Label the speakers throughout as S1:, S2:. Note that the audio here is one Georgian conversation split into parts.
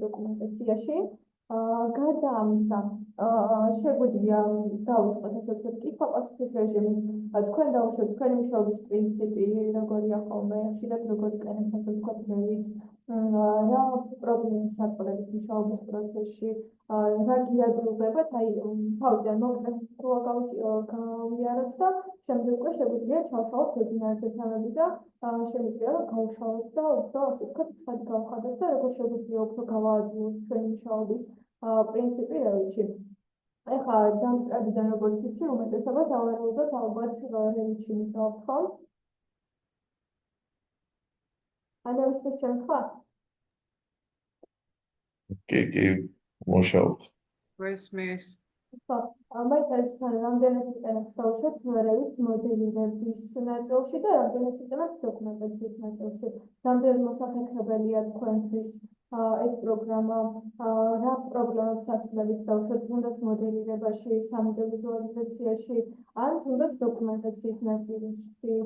S1: დოკუმენტაციაში გარდა ამისა, შეგვიძლია დავიწყოთ ასე ვთქვათ, კითხვა-პასუხის რეჟიმი. თქვენ დავუშვათ თქვენი მუშაობის პრინციპი, როგორია ხოლმე, ხშირად როგორ იყენებთ ასე ვთქვათ, რევიც, რა პრობლემებს აწყდებით მუშაობის პროცესში, რა გიადროვებათ, აი, თავიდან გავიაროთ და შემდეგ უკვე შეგვიძლია ჩავშალოთ ვებინარზე თანაბი და შემიძლია რომ გავუშალოთ და უფრო ასე ვთქვათ, ცხადი გავხადოთ და როგორ შეგვიძლია უფრო გავაადვილოთ ჩვენი მუშაობის პრინციპი რევიტში. ეხლა დამსწრებიდან როგორც იცი, უმეტესობას ავარაუდოთ ალბათ რევიტში მუშაობთ, ხო? ანევისმის ჩემ ხარ?
S2: კი, მუშაობთ.
S3: Westmith.
S1: მაინტერესებს არის რამდენად იყენებს თავშოთ რევიტს მოდელირების ნაწილში და რამდენად იყენებს დოკუმენტაციის ნაწილში. რამდენად მოსახერხებელია თქვენთვის ეს პროგრამა, რა პრობლემებს აწყდებით თავშოთ თუნდაც მოდელირებაში, 3D ვიზუალიზაციაში, ან თუნდაც დოკუმენტაციის ნაწილში,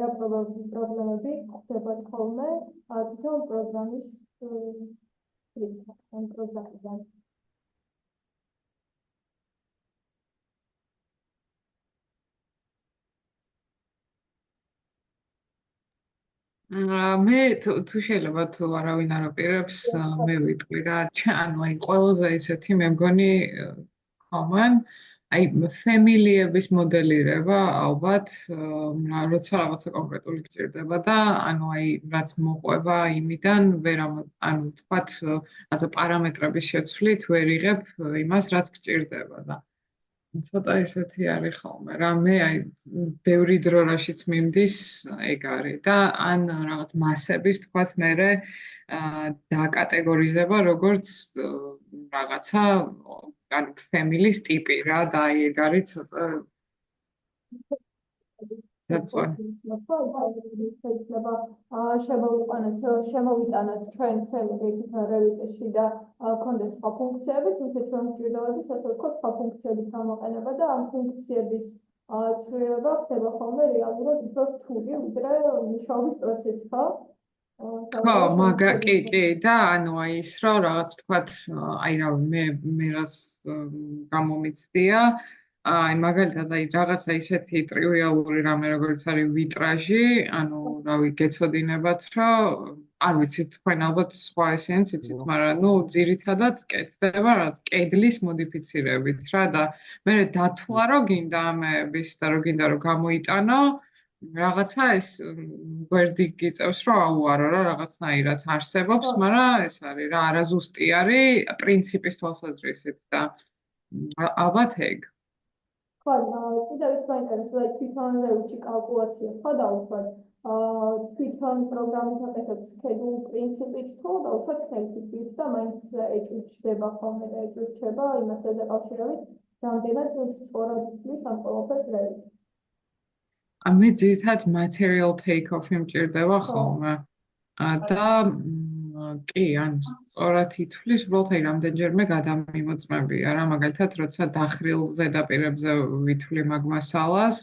S1: რა პრობლემები ხდებათ ხოლმე თვითონ პროგრამის პროგრამიდან.
S3: მე თუ შეიძლება თუ არავინ არ აპირებს მე ვიტყვი რა ანუ აი ყველაზე ისეთი მე მგონი common აი ფემილიების მოდელირება ალბათ როცა რაღაცა კონკრეტული გჭირდება და ანუ აი რაც მოყვება იმიდან ვერ ანუ თქვათ რაღაცა პარამეტრების შეცვლით ვერ იღებ იმას რაც გჭირდება და ცოტა ისეთი არის ხოლმე რა მე აი ბევრი დრო რაშიც მიმდის ეგ არის და ან რაღაც მასების თქვათ მე დაკატეგორიზება როგორც რაღაცა ანუ ფემილის ტიპი რა და აი ეგ არის ცოტა
S1: შეიძლება შემოვიტანოთ ჩვენ ფემილით რევიტში და კონდეს სხვა ფუნქციები, თუმცა ჩვენ გვჭირდებოდეს ასე ვთქვათ, სხვა ფუნქციების გამოყენება და ამ ფუნქციების ცვლილება ხდება ხოლმე რეალურად უფრო რთული, ვიდრე მუშაობის პროცესი, ხო?
S3: ხო, კი და ანუ აი ის რა რაღაც თქვათ, აი რავი მე რას გამომიცდია აი მაგალითად აი რაღაცა ისეთი ტრივიალური რამე როგორც არის ვიტრაჟი, ანუ რავი გეცოდინებათ რომ არ ვიცი თქვენ ალბათ სხვა ესენც იცით, მაგრამ ნუ ძირითადად კეთდება რა კედლის მოდიფიცირებით რა და მე დათვლა რომ გინდა ამების და რომ გინდა რომ გამოიტანო რაღაცა ეს გვერდი გიწევს რომ აუარო რა რაღაცნაირად არსებობს, მაგრამ ეს არის რა არაზუსტი არის პრინციპის თვალსაზრისით და ალბათ ეგ
S1: ხო, კიდევ ის მაინტერესებს თვითონ რევიტში კალკულაციას ხო დავუშვათ თვითონ პროგრამით აკეთებს ქედულ პრინციპით თუ დავუშვათ ხელთვით და მაინც ეჭვიჩდება ხოლმე და ეჭვიჩება იმასთან დაკავშირებით რამდენად სწორად იცის ამ ყველაფერს რევიტი.
S3: მე ძირითადად material take-off-ი მჭირდება ხოლმე და კი, ანუ სწორად ითვლის, უბრალოდ აი რამდენჯერმე გადამიმოწმებია რა, მაგალითად, როცა დახრილ ზედაპირებზე ვითვლი მაგ მასალას,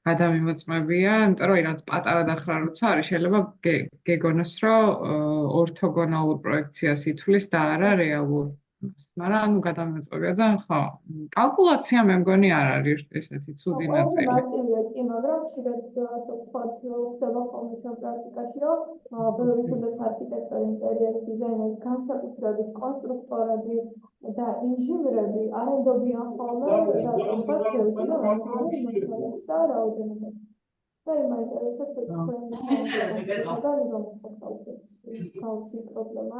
S3: გადამიმოწმებია, იმიტომ რომ რაც პატარა დახრა როცა არის, შეიძლება გეგონოს, რომ ორთოგონალურ პროექციას ითვლის და არა რეალურ. მაგრამ ანუ გადამიმოწმებია და ხო, კალკულაცია მე მგონი არ არის ესეთი ცუდი ნაწილი.
S1: კი, მაგრამ ხშირად ასე ვთქვათ, ხდება ხოლმე ჩვენ პრაქტიკაში, რომ ბევრი თუნდაც არქიტექტორი, ინტერიერის დიზაინერი, განსაკუთრებით კონსტრუქტორები და ინჟინრები არენდობიან ხოლმე რატომღაც რევიტი და რამდენიმე მასალებს და რაოდენობას. და მაინტერესებს თქვენ მსგავსი პრობლემა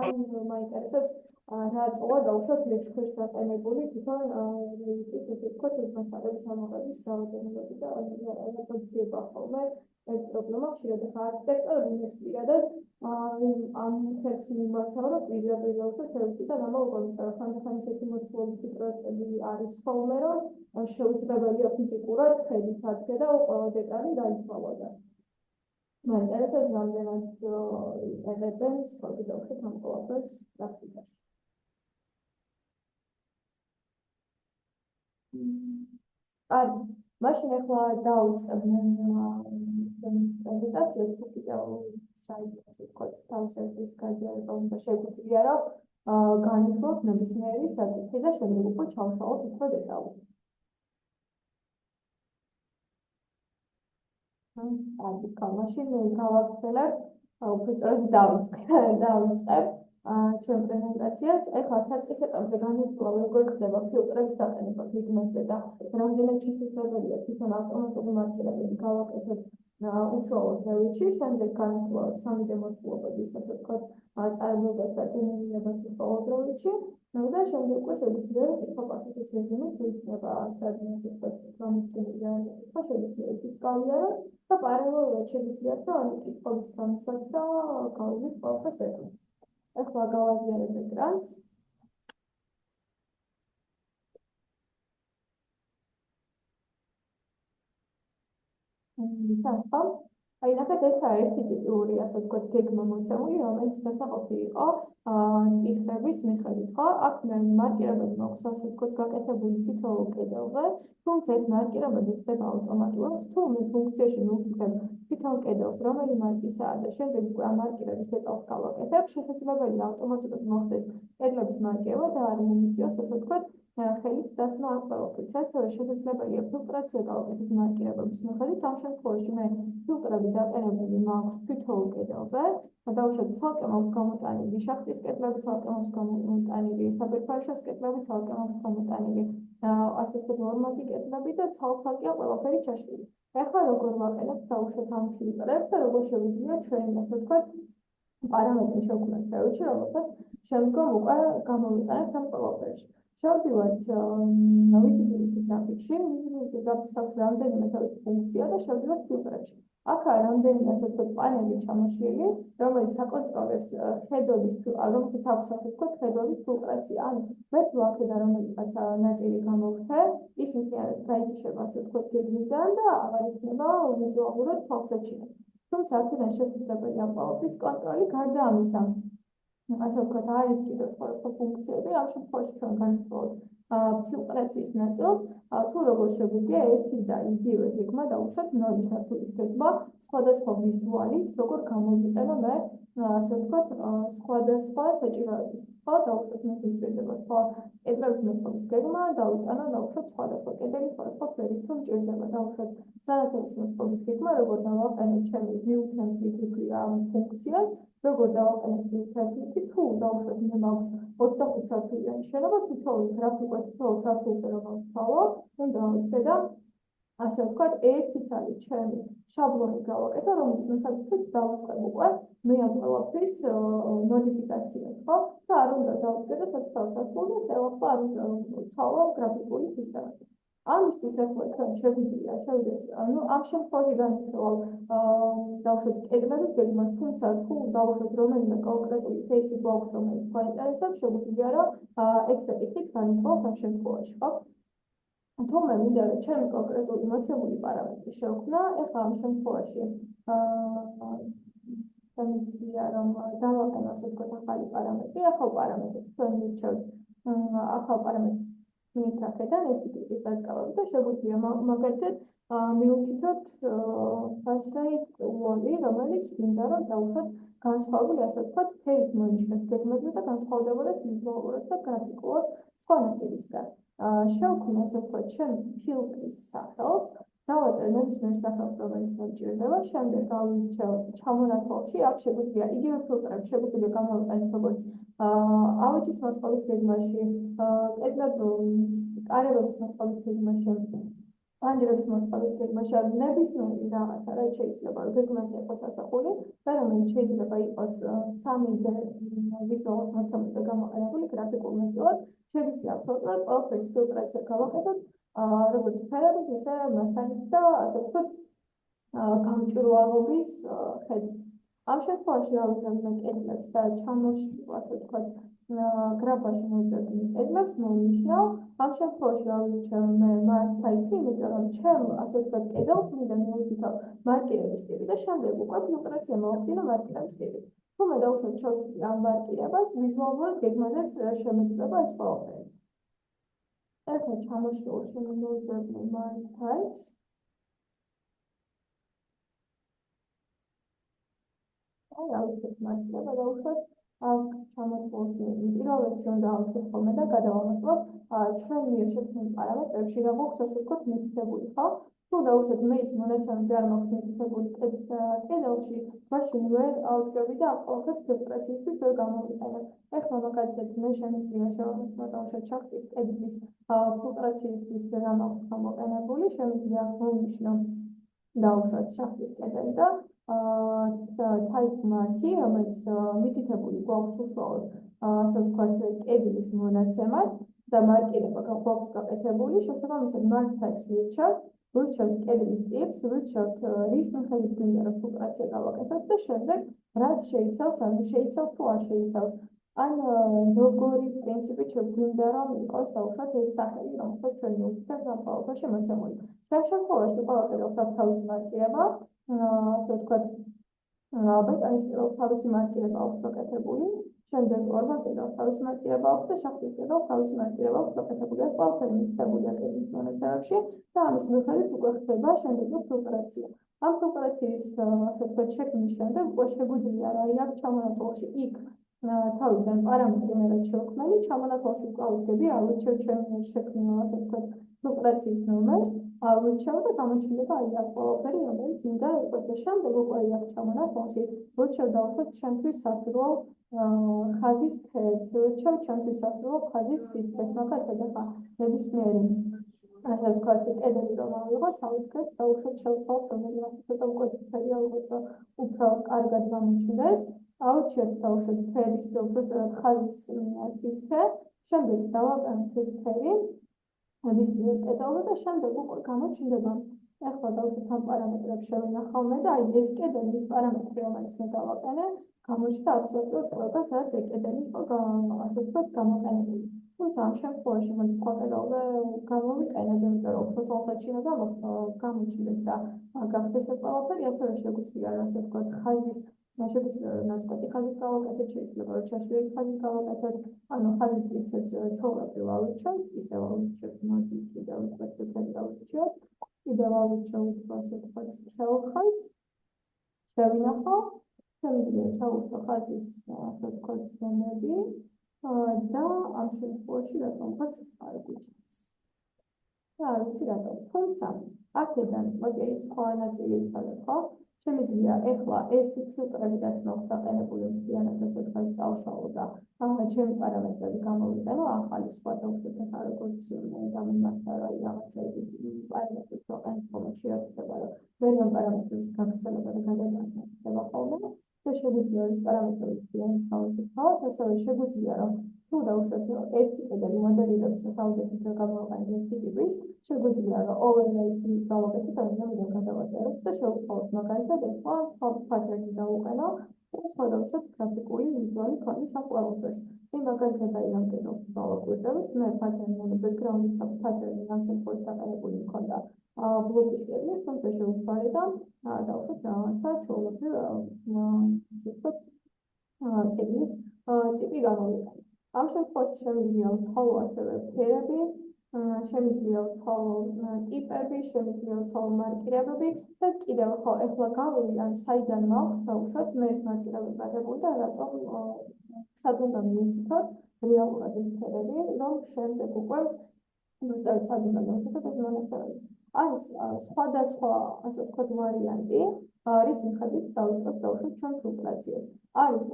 S1: მაინტერესებს რატოა დავუშვათ ლეჩქვეშ დაყენებული თვითონ რევიტის ესე ვთქვათ მასალების ამოღების რაოდენობები და რატომ ხდება ხოლმე ეს პრობლემა ხშირად ახლა არქიტექტორები მეც პირადად ამ ხელს მიმართავ რომ პირდაპირ დავუშვათ რევიტიდან ამოუყოლო ხანდახან ისეთი მოცულობითი პროექტები არის ხოლმე რომ შეუძლებელია ფიზიკურად ხედით ადგე და ყველა დეტალი დაითვალა და მაინტერესებს რამდენად იყენებენ სხვა დავუშვათ ამ ყველაფერს პრაქტიკაში. არ, მას მაშინ ახლა დავიწყებდნენ პრეზენტაციას თუ კიდევ საერთოდ ვთქვათ თავს ეს გაზიარება უნდა შეგვიძლია რომ განვიხილოთ ნებისმიერი საკითხი და შემდეგ უკვე ჩავშალოთ უფრო დეტალურად. მაშინ გავაგრძელებ უფრო სწორად დავიწყებ ჩვენ პრეზენტაციას. ეხლა საწყის ეტაპზე განვიხილავ როგორ ხდება ფილტრების დაყენება ფიგმებზე და რამდენად შესაძლებელია თვითონ ავტომატური მარკირებები გავაკეთოთ უშუალოდ Revit-ში. შემდეგ განვიხილავთ 3D მოცულობების, ასე ვთქვათ, წარმოებას და გენერირებას უშუალოდ Revit-ში. და შემდეგ უკვე შეგვიძლია კითხვა-პასუხის რეჟიმით ვიქნება სადმე ასე ვთქვათ გამორჩენილი კითხვა შეგვიძლია ისიც გავიაროთ და პარალელურად შეგვიძლია რომ კითხვების გამოსვლა და გავიგოთ ყველაფერს ერთად. ახლა გავაზიარებ ეკრანს. თამთა. აი ნახეთ ესაა ერთი ტიპური ასე ვთქვათ გეგმა მოცემული, რომელიც დასაყოფი იყო ტიტრების მიხედვით, ხო? აქ მე მარკირებები მაქვს ასე ვთქვათ გაკეთებული თითოეულ კედელზე, თუმცა ეს მარკირებები ხდება ავტომატურად, თუ მე ფუნქციაში მივხვდებ თვითონ კედელს, რომელი მარკისაა და შემდეგ უკვე ამ მარკირების დეტალს გავაკეთებ, შესაძლებელია ავტომატურად მოხდეს კედლების მარკირება და არ მომიწიოს ასე ვთქვათ ხელით დასმა ამ ყველაფერს. ასევე შესაძლებელია ფილტრაცია გავაკეთოთ მარკირებების მიხედვით. ამ შემთხვევაში მე ფილტრები დაყენებული მაქვს თითოეულ კედელზე. დავუშვათ ცალკე მაქვს გამოტანილი შახტის კედლები, ცალკე მაქვს გამოტანილი საფერფარშოს კედლები, ცალკე მაქვს გამოტანილი ასე ვთქვათ ორმაგი კედლები და ცალ-ცალკეა ყველაფერი ჩაშლილი. ახლა როგორ ვაყენებთ დავუშვათ ამ ფილტრებს და როგორ შეგვიძლია ჩვენ ასე ვთქვათ პარამეტრი შევქმნათ Revit-ში, რომელსაც შემდგომ უკვე გამოვიყენებთ ამ ყველაფერში. შევდივართ visibility graphics-ში, visibility graphics აქვს რამდენიმე თავისი ფუნქცია და შევდივართ ფილტრებში. აქაა რამდენიმე ასე ვთქვათ პანელი ჩამოშლილი, რომელიც აკონტროლებს ხედვების, რომელსაც აქვს ასე ვთქვათ ხედვების ფილტრაცია. ანუ მე თუ აქედან რომელიღაც ნაწილი გამოვხდე, ის მთლიანად გაიქიშება ასე ვთქვათ გეგმიდან და აღარ იქნება ვიზუალურად თვალსაჩინო. თუმცა აქედან შესაძლებელია ამ ყველაფრის კონტროლი. გარდა ამისა, ასე ვთქვათ, არის კიდევ სხვადასხვა ფუნქციები. ამ შემთხვევაში ჩვენ განვიხილავთ ფილტრაციის ნაწილს, თუ როგორ შეგვიძლია ერთი და იგივე გეგმა დავუშვათ 0 სართულის გეგმა სხვადასხვა ვიზუალით, როგორ გამოვიყენო მე ასე ვთქვათ სხვადასხვა საჭიროებით. ხო, დავუშვათ მე მჭირდება სხვა კედლების მოწყობის გეგმა, დავიტანო დავუშვათ სხვადასხვა კედელი სხვადასხვა ფერით თუ მჭირდება დავუშვათ სანათების მოწყობის გეგმა, როგორ დავაყენებ ჩემი view template ვიქრია ამ ფუნქციას, როგორ დავაყენებ view template თუ დავუშვათ მე მაქვს 25 სართულიანი შენობა, თითოეული გრაფიკა თითოეულ სართულზე რომ ავცალო, უნდა ავიქცე და ასე ვთქვათ, ერთი ცალი ჩემი შაბლონი გავაკეთე, რომლის მიხედვითაც დავიწყებ უკვე მე ამ ყველაფრის მოდიფიკაციას, ხო? და არ უნდა დავიწყე და საცდავს სართული და ხელახლა არ უნდა ვცალო გრაფიკული სისტემები. ამისთვის ახლა ჩვენ შეგვიძლია შევიდეთ, ანუ ამ შემთხვევაში განვიხილავ დავუშვათ კედლების გეგმას, თუმცა თუ დავუშვათ რომელიმე კონკრეტული кейსი გვაქვს, რომელიც გვაინტერესებს, შეგვიძლია რომ ეგ საკითხიც განვიხილავთ ამ შემთხვევაში, ხო? თუ მე მინდა რომ ჩემი კონკრეტული მოცემული პარამეტრი შევქმნა, ეხლა ამ შემთხვევაში შემიძლია რომ დავაყენო ასე ვთქვათ ახალი პარამეტრი, ახალ პარამეტრს ჩვენ მივირჩევთ ახალ პარამეტრს მითაქედან ერთი კლიკის დასკავები და შეგვიძლია მაგალითად მივუთითოთ facade wall-ი, რომელიც მინდა რომ დავუშვათ განსხვავებული ასე ვთქვათ ფერით მონიშნოს გეგმებზე და განსხვავდებოდეს ვიზუალურად და გრაფიკულად სხვა ნაწილისგან. შევქმნი ასე ვთქვათ ჩემი ფილტრის სახელს, დავაწერე ნებისმიერ სახელს, რომელიც მომჭირდება, შემდეგ გავირჩევ ჩამონათვალში, აქ შეგვიძლია იგივე ფილტრები შეგვიძლია გამოვიყენოთ როგორც ავეჯის მოწყობის გეგმაში, კარებების მოწყობის გეგმაში, პანჯრების მოწყობის გეგმაში, ან ნებისმიერი რაღაცა, რაც შეიძლება გეგმაზე იყოს ასახული და რომელიც შეიძლება იყოს 3D ვიზუალურად მოცემული და გამოყენებული გრაფიკულ ნაწილად, შეგვიძლია აბსოლუტურად ყველაფრის ფილტრაცია გავაკეთოთ, როგორც ფერებით, ისე მასალით და ასე ვთქვათ გამჭვირვალობის ხედვით. ამ შემთხვევაში ავიღებ მე კედლებს და ჩამოშლილ ასე ვთქვათ გრაფაში მოვწერდი კედლებს, მოვნიშნავ. ამ შემთხვევაში ავირჩევ მე mark type-ი, იმიტომ რომ ჩემ ასე ვთქვათ კედელს მინდა მივუთითო მარკირების ტიპი და შემდეგ უკვე ფილტრაცია მოვხდინო მარკირების ტიპით. თუ მე დავუშვათ შევცვლი ამ მარკირებას, ვიზუალურად გეგმაზეც შემეძლება ეს ყველაფერი. ახლა ჩამოშლილში მოვწერდი mark types. ავიღოთ მარკირება და უშუალოდ ჩამოთვლილში პირველ რიგში უნდა ავიღოთ ხოლმე და გადავამოწმოთ ჩვენ მიერ შექმნილ პარამეტრებში რა გვაქვს ასე ვთქვათ მითითებული, ხო? თუ დაუშვათ მეის მონაცემები არ მაქვს მითითებული კედელში, მაშინ ვერ ავდგები და ამ ყველაფერს ფილტრაციისთვის ვერ გამოვიყენებ. ეხლა მაგალითად მე შემიძლია შევამოწმო დაუშვათ შახტის კედლის ფილტრაციისთვის რა მაქვს გამოყენებული, შემიძლია მომნიშნო დაუშვათ შახტის კედელი და type mark-ი, რომელიც მითითებული გვაქვს უშუალოდ ასე ვთქვათ კედლის მონაცემად და მარკირება გვაქვს გაკეთებული, შესაბამისად mark type-ს ვირჩევთ კედლის ტიპს, ვირჩევთ რის მიხედვით გვინდა რომ ფილტრაცია გავაკეთოთ და შემდეგ რას შეიცავს, ან შეიცავს თუ არ შეიცავს. ან როგორი პრინციპით შეგვინდა რომ იყოს დაუშვათ ეს სახელი, რომელსაც ჩვენ მივუწევთ ამ ყველაფერში მოცემული. ამ შემთხვევაში ყველაფერს აქვს თავისი მარკირება, ასე ვთქვათ ბეტონის კედელს თავისი მარკირება აქვს გაკეთებული, შემდეგ ორბან კედელს თავისი მარკირება აქვს და შახტის კედელს თავისი მარკირება აქვს გაკეთებული. ეს ყველაფერი მითითებულია კედლის მონაცემებში და ამის მიხედვით უკვე ხდება შემდეგი ფილტრაცია. ამ ფილტრაციის ასე ვთქვათ შექმნის შემდეგ უკვე შეგვიძლია რა იქ ჩამონათვალში იქ თავიდან პარამეტრი მე რაც შევქმნილი, ჩამონათვალში უკვე ვდგები, ავირჩევ ჩემი შექმნილ ასე ვთქვათ ფილტრაციის ნომერს, ავირჩევ და გამოჩნდება აი ამ ყველაფერი, რომელიც მინდა იყოს და შემდეგ უკვე იქ ჩამონათვალში ვირჩევ დავუშვათ ჩემთვის სასურველ ხაზის ფერს, ვირჩევ ჩემთვის სასურველ ხაზის სისქეს, მაგალითად ახლა ნებისმიერი ასე ვთქვათ კედელი რომ ავიღოთ, ავიღეთ დავუშვათ შევცვალოთ რომელიღაც ცოტა უკვე წითელი ავიღოთ რომ უფრო კარგად გამოჩნდეს. ავირჩიოთ დავუშვათ ფერის უბრალოდ ხაზის სისქე, შემდეგ დავაყენოთ ეს ფერი ნებისმიერ კედელზე და შემდეგ უკვე გამოჩნდება. ეხლა დავუშვათ ამ პარამეტრებს შევინახავ და აი ეს კედელი ის პარამეტრი რომელიც მე გავაყენე, გამოჩნდა აბსოლუტურად ყველგან, სადაც ეს კედელი იყო ასე ვთქვათ გამოყენებული. თუმცა ამ შემთხვევაში მოდი სხვა კედელზე გამოვიყენებ, იმიტომ რომ უფრო თვალსაჩინო და გამოჩნდეს და გახდეს ეს ყველაფერი, ასევე შეგვიძლია ასე ვთქვათ ხაზის შეგვიძლია რომ ნაწყვეტი ხაზით გავაკეთოთ, შეიძლება რომ ჩაშლილი ხაზით გავაკეთოთ, ანუ ხაზის ტიპსაც ჩვეულებრივ ავირჩევთ, ისევ ავირჩევთ მოდი კიდევ უკვე წითელი ავირჩევთ, კიდევ ავირჩევთ ასე ვთქვათ სქელ ხაზს, შევინახავ, შემიძლია ჩავუშვო ხაზის ასე ვთქვათ ზომები და ამ შემთხვევაში რატომღაც არ გვიჩნდეს. და არ ვიცი რატომ, თუმცა აქედან მოდი სხვა ნაწილი ვიცალებ, ხო? შემიძლია ეხლა ეს ფილტრებიდაც მაქვს დაყენებული მთლიანად ასე ვთქვათ წავშალო და ჩემი პარამეტრები გამოვიყენო, ახალი სხვა დავუშვათ ახლა როგორც გამიმართა რა რაღაცები პარამეტრებს ვაყენებ ხოლმე შეგვიძლია რომ ვერიან პარამეტრების გაგრძელება და გადატანა ხდება ხოლმე და შეგვიძლია ეს პარამეტრები მთლიანად გავაკეთოთ, ასევე შეგვიძლია რომ თუ დავუშვათ ერთი კედელი მოდელირებისას ავდეთით რომ გამოვაყენოთ ერთი ტიპის, შეგვიძლია რომ overlay-ი გავაკეთოთ, ამიტომ გადავაწეროთ და შევუწყალოთ მაგალითად ეხლა სხვა pattern-ი დავუყენო და სხვა დავუშვათ გრაფიკული ვიზუალი ქონის ამ ყველაფერს. მე მაგალითად აი ამ კედელს დავაკვირდებით, მე pattern-ი background-ის pattern-ი ამ შემთხვევაში დაყენებული მქონდა ბლოკის კედლის, თუმცა შევუცვალე და დავუშვათ რაღაცა ჩვეულებრივ ასე ვთქვათ კედლის ტიპი გამოვიყენე. ამ შემთხვევაში შემიძლია ვცვალო ასევე ფერები, შემიძლია ვცვალო ტიპები, შემიძლია ვცვალო მარკირებები და კიდევ ხო ეხლა გავიგე ან საიდან მაქვს დავუშვათ მე ეს მარკირებები გადაგული და რატომ სად უნდა მივიცოთ რეალურად ეს ფერები, რომ შემდეგ უკვე სად უნდა მივიცოთ ეს მონაცემები. არის სხვადასხვა ასე ვთქვათ ვარიანტი, რის მიხედვით დავიწყებთ დავუშვათ ჩვენ ფილტრაციას. არის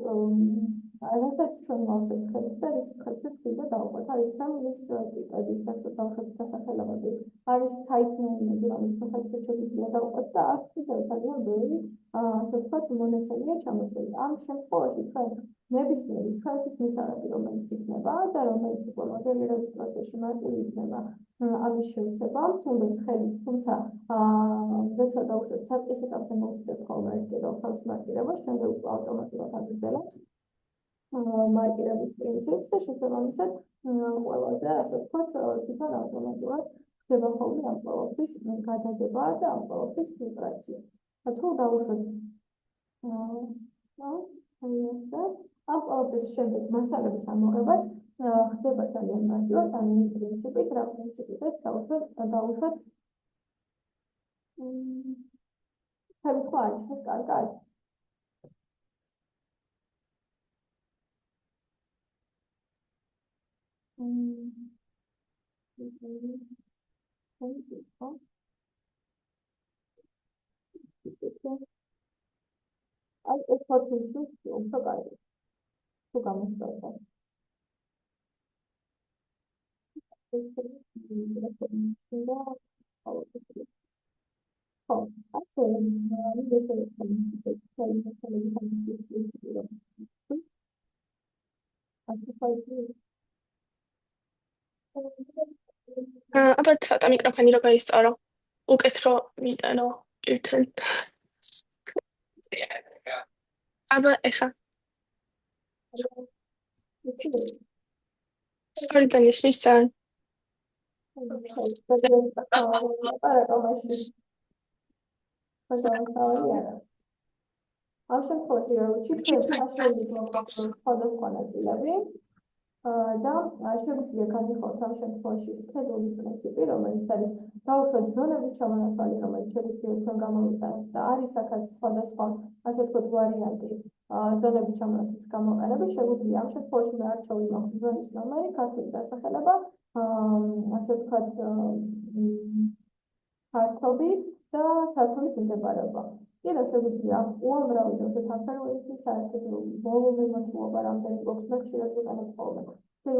S1: რასაც ჩვენ მოვსებთ ხელით და რის მიხედვით გვინდა დავუყვეთ. არის ფემინის ტიპების დავუშვათ დასახელებები, არის type name-ები, რომლის მიხედვით შეგვიძლია დავუყვეთ და აქ კიდევ ძალიან ბევრი ასე ვთქვათ მონაცემია ჩამოცველი. ამ შემთხვევაში ჩვენ ნებისმიერი ჩვენთვის მისაღები რომელიც იქნება და რომელიც უკვე მოდელირების პროცესში მარტივი იქნება ამის შევსება, თუნდაც ხელით, თუმცა როცა დავუშვათ საწყის ეტაპზე მოვხდეთ ხოლმე ეს კედელს თავის მარკირებას, შემდეგ უკვე ავტომატურად აგრძელებს მარკირების პრინციპს და შესაბამისად ყველაზე ასე ვთქვათ თვითონ ავტომატურად ხდება ხოლმე ამ ყველაფრის გადაგება და ამ ყველაფრის ფილტრაცია. თუ დავუშვათ ამ ყველაფრის შემდეგ მასალების ამოღებაც ხდება ძალიან მარტივად, ანუ იმ პრინციპით, რა პრინციპითაც დავუშვათ ხებით ხო არის ეს კარგად? აი ეს ფოტოთვის უფრო კარგი. თუ გამოსწორდა.
S4: აბა ცოტა მიკროფონი რო გაისწორო. უკეთ რო მიტანო ერთად. აბა ეხა. სწორიდან ისმის ძალიან.
S1: ამ შემთხვევაში რა ვიცი, ჩვენ საშუალებით სხვადასხვა ნაწილები და შეგვიძლია განვიხილოთ ამ შემთხვევაში სქედულის პრინციპი, რომელიც არის დაუშვათ ზონების ჩამონათვალი, რომელიც შეგვიძლია თქვენ გამოვიტანოთ და არის აქაც სხვადასხვა, ასე ვთქვათ, ვარიანტი ზონების ჩამონათვლის გამოყენების. შეგვიძლია ამ შემთხვევაში მე არჩევი მაქვს ზონის ნომერი, ქართული დასახელება, ასე ვთქვათ, ფართობი და სართულის მიმდებარეობა. კიდევ შეგვიძლია უამრავი თანხმოვანი საერთოდ ვოლუმის მოცულობა რამდენი გვაქვს და ხშირად ვიყენებ ხოლმე.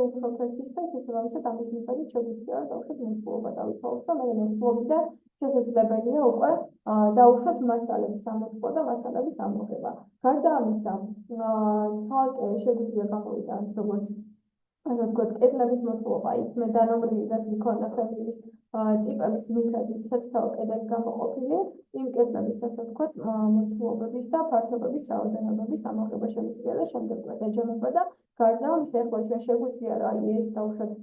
S1: უფრო ფერქის და შესაბამისად ამის მიხედვით შეგვიძლია დაუშვათ მოცულობა დავითვალოთ და მე მოცულობიდან შესაძლებელია უკვე დაუშვათ მასალების ამოწყობა და მასალების ამოღება. გარდა ამისა, ცალკე შეგვიძლია გამოვიტანოთ როგორც ასე ვთქვათ, კედლების მოცულობა, იქ მე დანომრილი რაც მქონდა ფემილის ტიპების მიხედვით საცდაო კედელი გამოყოფილი, იმ კედლების ასე ვთქვათ, მოცულობების და ფართობების რაოდენობების ამოღება შეგვიძლია და შემდეგ ეჯამება და გარდა ამისა, ახლა ჩვენ შეგვიძლია რა ეს დაუშვათ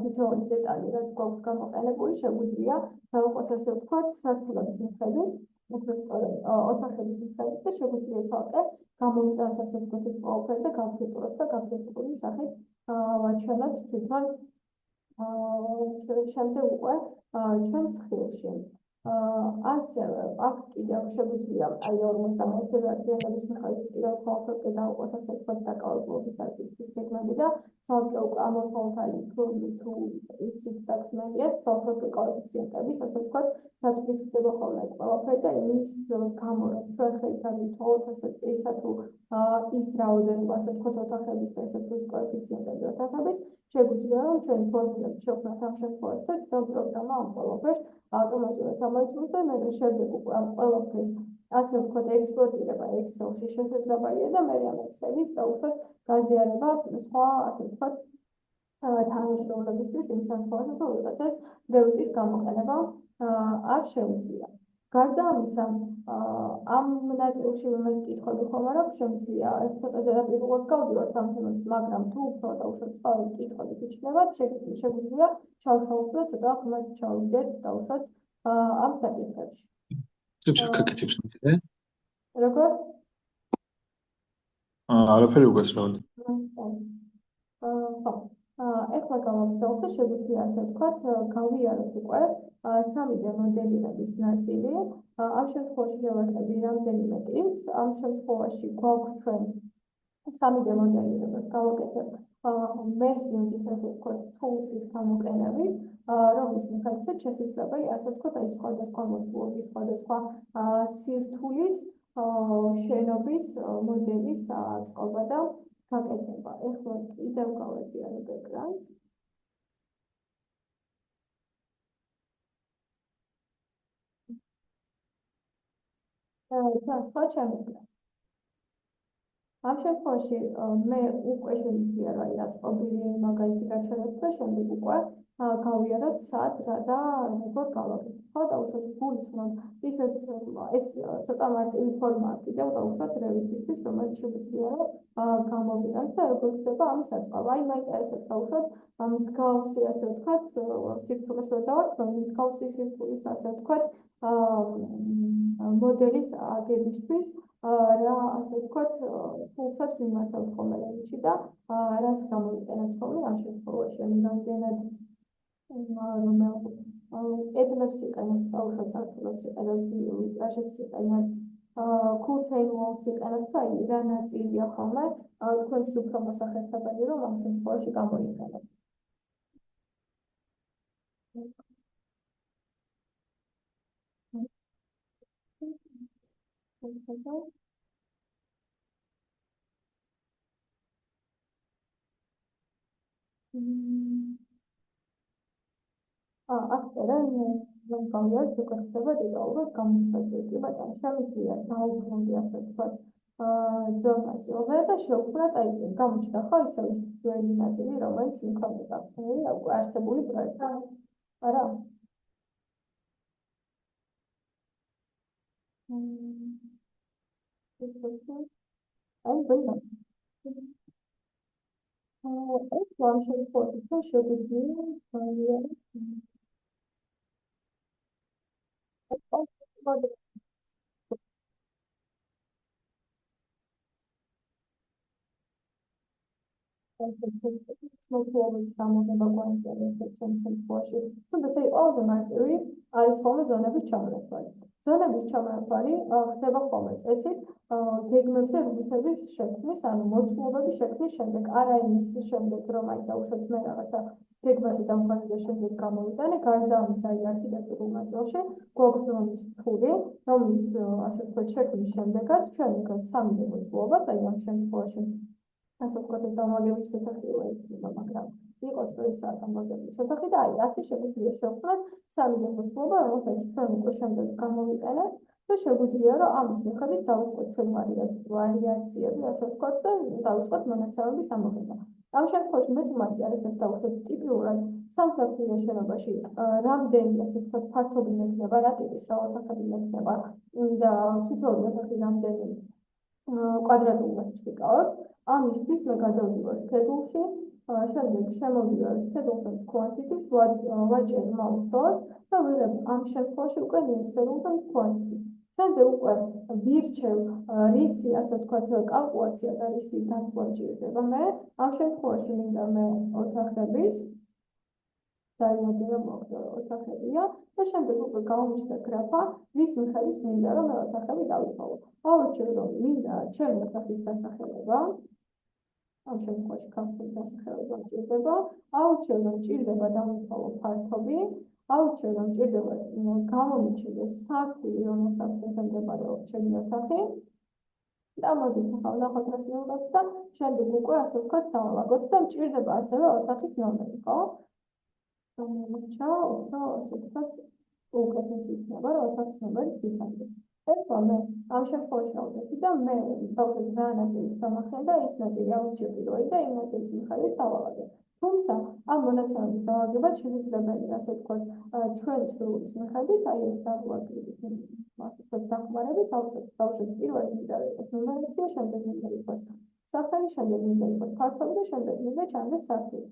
S1: თითოეული დეტალი რაც გვაქვს გამოყენებული, შეგვიძლია დავუყოთ ასე ვთქვათ, სართულების მიხედვით, ოთახების მიხედვით და შეგვიძლია ცალკე გამოვიტანოთ ასე ვთქვათ ეს ყველაფერი და გავფილტროთ და გაფილტრული სახით ვაჩვენოთ თვითონ შემდეგ უკვე ჩვენ ცხრილში. ასევე აქ კიდევ შეგვიძლია აი 53 დადგენების მიხედვით კიდევ ცალკე დავუყოთ ასე ვთქვათ დაკავებულობის დარგის გეგმები და ცალკე უკვე ამორფოლთალი თუ იცით დაქსმენიათ ცალკე კოეფიციენტების ასე ვთქვათ დათვლით ხდება ხოლმე ყველაფერი და იმის გამო რომ ჩვენ ხელთან ვითვალოთ ესა თუ ის რაოდენობა ასე ვთქვათ ოთახების და ესე თუ კოეფიციენტები ოთახების შეგვიძლია რომ ჩვენ ფორმულები შევქმნათ ამ შემთხვევაში და თვითონ პროგრამა ამ ყველაფერს ავტომატურად ამოითმოს და მე შემდეგ უკვე ამ ყველაფერს ასე ვთქვათ ექსპორტირება Excel-ში შესაძლებელია და მე ამ Excel-ის დაუშვათ გაზიარება სხვა ასე ვთქვათ თანამშრომლებისთვის იმ შემთხვევაში თუ ვიღაცას დეუტის გამოყენება არ შეუძლია. გარდა ამისა, ამ ნაწილში იმას კითხვები ხომ არ აქვს შემიძლია ცოტა ზედაპირულად გავდივართ ამ თემებს, მაგრამ თუ უფრო დაუშვათ სხვა კითხვები გიჩნდებათ, შეგვიძლია ჩავშალოთ და ცოტა ხმად ჩავიდეთ დაუშვათ ამ საკითხებში.
S5: გაკეთებს მე?
S1: როგორ?
S5: არაფერი უგასრევთ.
S1: ხო. ეხლა გავაგზავნოთ და შეგვიძლია ასე ვთქვათ, გავიაროთ უკვე 3D მოდელირების ნაწილი. ამ შემთხვევაში შევაკები რამდენიმე ტიპს. ამ შემთხვევაში გვაქვს ჩვენ 3D მოდელირებას გავაკეთებ მესინგის ასე ვთქვათ, tools-ის გამოყენებით, რომლის მიხედვითაც შესაძლებელია ასე ვთქვათ, აი სხვადასხვა მოცულობის, სხვადასხვა სირთულის შენობის მოდელის აწყობა და გაკეთება. ეხლა კიდევ გავაზიარებ ეკრანს. სხვა შემიძლია. ამ შემთხვევაში მე უკვე შემიძლია რა იწყობილი მაგალითი გაჩვენოთ და შემდეგ უკვე გავიაროთ სად რა და როგორ გავაკეთოთ. ხო, დაუშვათ გულისხმობ ისეთ ეს ცოტა მარტივი ფორმაა კიდევ დაუშვათ რევიზისთვის, რომელიც შეგვიძლია გამოვიაროთ და როგორ ხდება ამის აწყობა. აი მაინტერესებს დაუშვათ მსგავსი ასე ვთქვათ სირთულეს ვერ დავართ, რომ მსგავსი სირთულის ასე ვთქვათ მოდელის აგებისთვის რა ასე ვთქვათ ფულსაც მიმართავთ ხოლმე რამეში და რას გამოვიყენებთ ხოლმე ამ შემთხვევაში რამდენად კედლებს იყენებთ დაუშვათ სართულებს იყენებთ ვიტრაჟებს იყენებთ curtain walls იყენებთ აი რა ნაწილია ხოლმე თქვენს უფრო მოსახერხებელი რომ ამ შემთხვევაში გამოიყენებთ After რომ გავიარეთ უკვე ხდება დეტალურად გამოსაჭრელი ბატონო შემიძლია დაუბრუნდი ასე ვთქვათ ძველ ნაწილზე და შევქმნათ აი გამოჩნდა ხო ისევ ის ძველი ნაწილი რომელიც მქონდა გახსნილი უკვე არსებული პროექტი არა აი ბოლო ეს ვამშენ ფოტო შეგვიძლია მოცულობის გამოდება გვანტელებს შემთხვევაში. თუნდაც აი ყველაზე მარტივი არის ხოლმე ზონების ჩამონათვალი. ზონების ჩამონათვალი ხდება ხოლმე წესით გეგმებზე რუბისების შექმნის, ანუ მოცულობების შექმნის შემდეგ, არა იმის შემდეგ, რომ აი დავუშვათ მე რაღაცა გეგმაზე დამყარი და შემდეგ გამოვიტანე, გარდა ამისა აი არქიტექტურულ ნაწილში გვაქვს ზონის თური, რომლის ასე ვთქვათ შექმნის შემდეგაც ჩვენ ვიღებთ 3D მოცულობას, აი ამ შემთხვევაში ასე ვთქვათ ეს დამალაგების ოთახია იქნება, მაგრამ იყოს რომ ის დამალაგების ოთახი და აი ასე შეგვიძლია შევქმნათ 3D მოცულობა, რომელსაც ჩვენ უკვე შემდეგ გამოვიტანებთ და შეგვიძლია რომ ამის მიხედვით დავიწყოთ ჩვენ ვარიაციები, ასე ვთქვათ და დავიწყოთ მონაცემების ამოღება. ამ შემთხვევაში მე თუ მაინტერესებს დავუშვათ ტიპიურად სამსართულიან შენობაში რამდენი ასე ვთქვათ ფართობი მექნება, რა ტიპის რა ოთახები მექნება და თითოეული ოთახი რამდენი კვადრატული მეტრს იკავებს. ამისთვის მე გადავდივარ schedule-ში, შემდეგ შემოვიდივარ schedule-ს quantities, ვაჭერ mouse source და ვიღებ ამ შემთხვევაში უკვე new schedule-ს quantities. შემდეგ უკვე ვირჩევ რისი, ასე ვთქვათ, კალკულაცია და რისი დათვლა ჭირდება მე. ამ შემთხვევაში მინდა მე ოთახების დაიმაგინო მოგდა ოთახებია და შემდეგ უკვე გამომჩნდა გრაფა, რის მიხედვით მინდა რომ მე ოთახები დავიწყო. ავირჩევ რომ მინდა ჩემი ოთახის დასახელება ამ შემთხვევაში ქართული დასახელება მჭირდება, ავირჩევ რომ მჭირდება დამუშავო ფართობი, ავირჩევ რომ მჭირდება გამომიჩნდეს სართული, რომელსაც ექვემდებარება ჩემი ოთახი და მოდით ახლა ვნახოთ რას მივიღებთ და შემდეგ უკვე ასე ვთქვათ დავალაგოთ და მჭირდება ასევე ოთახის ნომერი, ხო? მომჩა, ასე ვთქვათ, უკეთესი იქნება, რომ ოთახის ნომერიც ვიცავდეთ. ეხლა მე ამ შემთხვევაში ავდები და მე დავუშვათ რა ნაწილის დამახსენე და ის ნაწილი ავირჩიე პირველი და იმ ნაწილის მიხედვით დავალაგებ. თუმცა ამ მონაცემების დავაგება შესაძლებელია, ასე ვთქვათ, ჩვენი სურვილის მიხედვით, აი ეს დაბლოკების მასშტაბის დახმარებით დავუშვათ პირველი მინდა იყოს ნუმერაცია, შემდეგ მინდა იყოს სახელი, შემდეგ მინდა იყოს ფართობი და შემდეგ მინდა ჩანდეს სართული.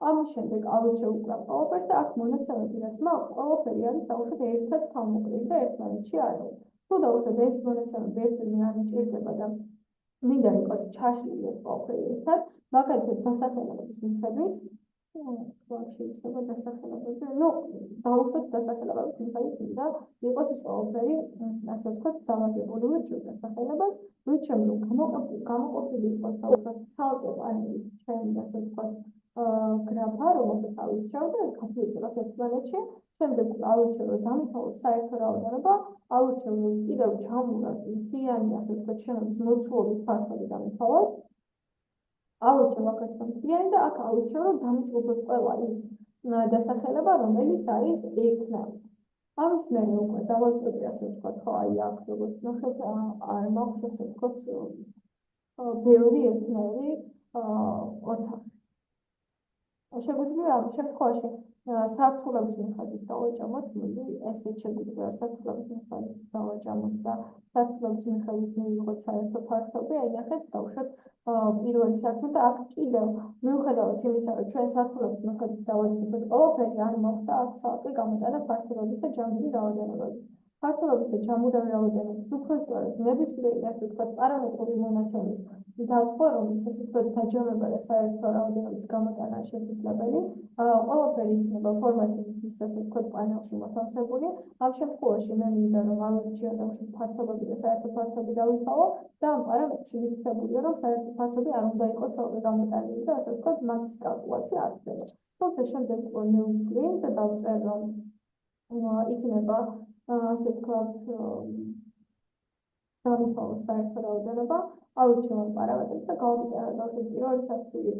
S1: ამის შემდეგ ავირჩევ უკვე ყველაფერს და აქ მონაცემები რაც მაქვს, ყველაფერი არის დავუშვათ ერთად თავმოყრილი და ერთმანეთში არ არის. თუ დავუშვათ ეს მონაცემები ერთად არ მჭირდება და მინდა იყოს ჩაშლილი ეს ყველაფერი ერთად, მაგალითად დასახელების მიხედვით, შეიძლება დასახელებები, დავუშვათ დასახელებების მიხედვით მინდა იყოს ეს ყველაფერი, ასე ვთქვათ, დამაგებული ვირჩევ დასახელებას, ვირჩევ რომ გამოყოფილი იყოს დავუშვათ ცალკე პანელის ჩემი, ასე ვთქვათ, გრაფა, რომელსაც ავირჩევ და გავიწეროს ერთმანეთში, შემდეგ ავირჩევ რომ დამითვალოს საერთო რაოდენობა, ავირჩევ რომ კიდევ ჩამოვარდ მთლიანი, ასე ვთქვათ, შენობის მოცულობის ფართობი დამითვალოს, ავირჩევ აქაც მთლიანი და აქ ავირჩევ რომ დამიჯგუფოს ყველა ის დასახელება, რომელიც არის ერთნაირი. ამის მერე უკვე დავაწყები, ასე ვთქვათ, ხო, აი აქ როგორც ნახეთ, არ მაქვს, ასე ვთქვათ, ბევრი ერთნაირი ოთახი. შეგვიძლია ამ შემთხვევაში სართულების მიხედვით დავაჭამოთ, ესეც შეგვიძლია სართულების მიხედვით დავაჭამოთ და სართულების მიხედვით მივიღოთ საერთო ფართობი, აი ნახეთ, დავუშვათ პირველი სართული და აქ კიდევ მიუხედავად იმისა, რომ ჩვენ სართულების მიხედვით დავაჭამოთ ყველაფერი არ მოხდა აქ ცალკე გამოტანა ფართობების და ჯამური რაოდენობების. ფართობების და ჯამური რაოდენობის უფრო სწორად ნებისმიერი, ასე ვთქვათ, პარამეტრული მონაცემის დაწყო, რომ ის ასე ვთქვათ დაჯავება და საერთო რაოდენობის გამოტანა შესაძლებელი, ყველაფერი იქნება ფორმატით ის ასე ვთქვათ პანელში მოთავსებული. ამ შემთხვევაში მე მინდა რომ ავირჩიო და უშუალოდ ფართობები და საერთო ფართობი დავითავო და ამ პარამეტრში ვიფიქრებულია, რომ საერთო ფართობი არ უნდა იყოს ცალკე გამოტანილი და ასე ვთქვათ მაგის კალკულაცია არ ხდება. თუმცა შემდეგ ნეუკლეინ და დავწერ რომ იქნება ასე ვთქვათ დავითავო საერთო რაოდენობა, ავირჩიო ამ პარამეტრს და გავიტანო დავშევ პირველი საფრთხილი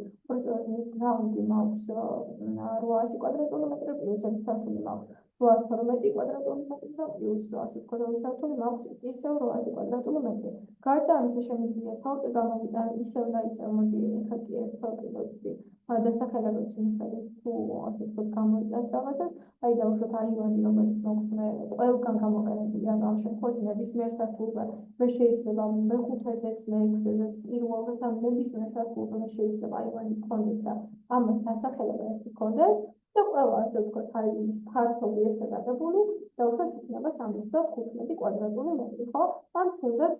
S1: რაუნდი მაქვს 800 კვადრატული მეტრი პლუს ერთი საფრთხილი მაქვს 812 კვადრატული მეტრი და პლუს ასე ვთქვათ ორი საფრთხილი მაქვს ისევ 800 კვადრატული მეტრი. გარდა ამისა შემიძლია ცალკე გამოვიტანო ისევ და ისევ მოდი ეხლა კი ერთხელ ვწვდი დასახელებებს მიხედვით თუ ასე ვთქვათ გამოიტანს რაღაცას, აი დავუშვათ აივანი რომელიც მაქვს მე ყველგან გამოყენებული ან ამ შემთხვევაში ნებისმიერ სართულზე მე შეიძლება მეხუთესაც, მეექვსესაც, პირველზეც ან ნებისმიერ სართულზე მე შეიძლება აივანი გქონდეს და ამას დასახელება ერთი გქონდეს და ყველა ასე ვთქვათ აივნის ფართობი ერთად აგებული დავუშვათ იქნება 75 კვადრატული მეტრი, ხო? ან თუნდაც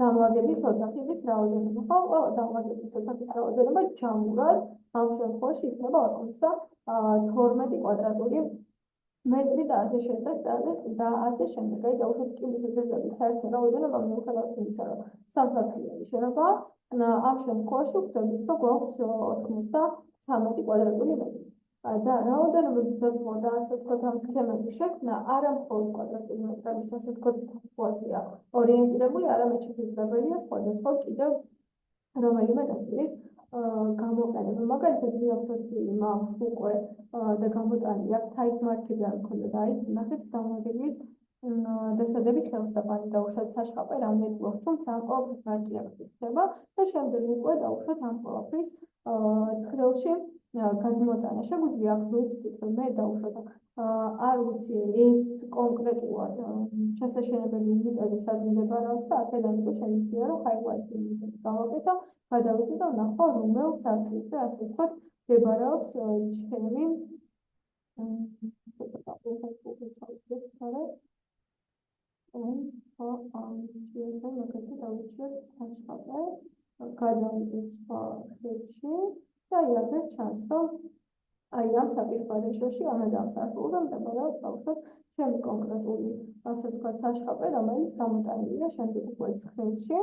S1: დამლაგების ოთახის რაოდენობა, ხო? ყველა დამლაგების ოთახის რაოდენობა ჯამურად ამ შემთხვევაში იქნება 92 კვადრატული მეტრი და ასე შემდეგ და ასე შემდეგ. აი დავუშვათ კიბის უჯრედების საერთო რაოდენობა მიუხედავად იმისა, რომ სამსართულიანი შენობა, ამ შემთხვევაში ვხვდებით, რომ გვაქვს 93 კვადრატული მეტრი. და რაოდენობების დადგმა და ასე ვთქვათ ამ სქემების შექმნა არა მხოლოდ კვადრატული მეტრების ასე ვთქვათ ფაზია ორიენტირებული, არამედ შესაძლებელია სხვადასხვა კიდევ რომელიმე ნაწილის გამოყენება. მაგალითად ვიავთოთ მაქვს უკვე და გამოტანილი აქვს type mark-ები არ მქონდა და აი ნახეთ დამლაგების დასადები ხელსაყრელი დავუშვათ საშყაპე რამდენი გვაქვს, თუმცა ამ ყველაფრის მარკირებები ხდება და შემდეგ უკვე დავუშვათ ამ ყველაფრის ცხრილში გადმოტანა. შეგვიძლია აქ ვთქვით, მე დავუშვათ არ ვიცი ეს კონკრეტულად შესაშენებელი უნიტები სად მდებარეობს და აქედან უკვე შემიძლია რომ highlight უნიტები გავაკეთო, გადავიდე და ვნახო რომელ სართულზე ასე ვთქვათ მდებარეობს ჩემი გადავიდეთ სხვა ხელში და იაგებ ჩანს, რომ აი ამ საპირფარეშოში ამადამ სართულზე მდებარეობს დავუშვათ ჩემი კონკრეტული ასე ვთქვათ საშყაპე, რომელიც გამოტანილია შემდეგ უკვე ხელში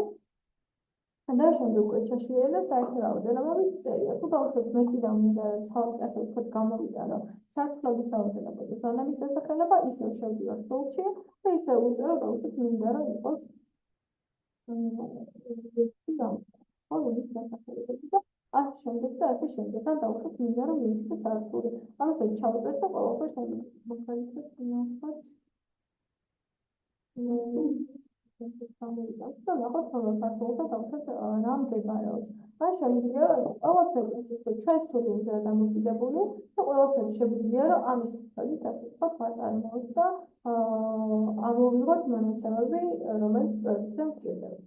S1: და შემდეგ უკვე ჩაშლილია და საერთო რაოდენობებით წერია. თუ დავუშვათ მე კიდევ მინდა ცალკე ასე ვთქვათ გამოვიტანო სართულების რაოდენობა და ზონების დასახელება, ისევ შევდივარ სულში და ისევ უწერო დავუშვათ მინდა რომ იყოს ის დასახელებები და ასე შემდეგ და ასე შემდეგ. ან დავუშვათ მინდა რომ მიიღო სართული. ამასაც ჩავწერთ და ყველაფერს მაგალითად ვნახოთ. და ნახოთ რომ სართულზე დავუშვათ რა მდებარეობს. ან შემიძლია რომ ყველაფერი ასე ვთქვათ ჩვენ სრულიად დამოკიდებული და ყველაფერი შეგვიძლია რომ ამის მიხედვით ასე ვთქვათ ვაწარმოოთ და ამოვიღოთ მონაცემები, რომელიც პროექტზე მჭირდება.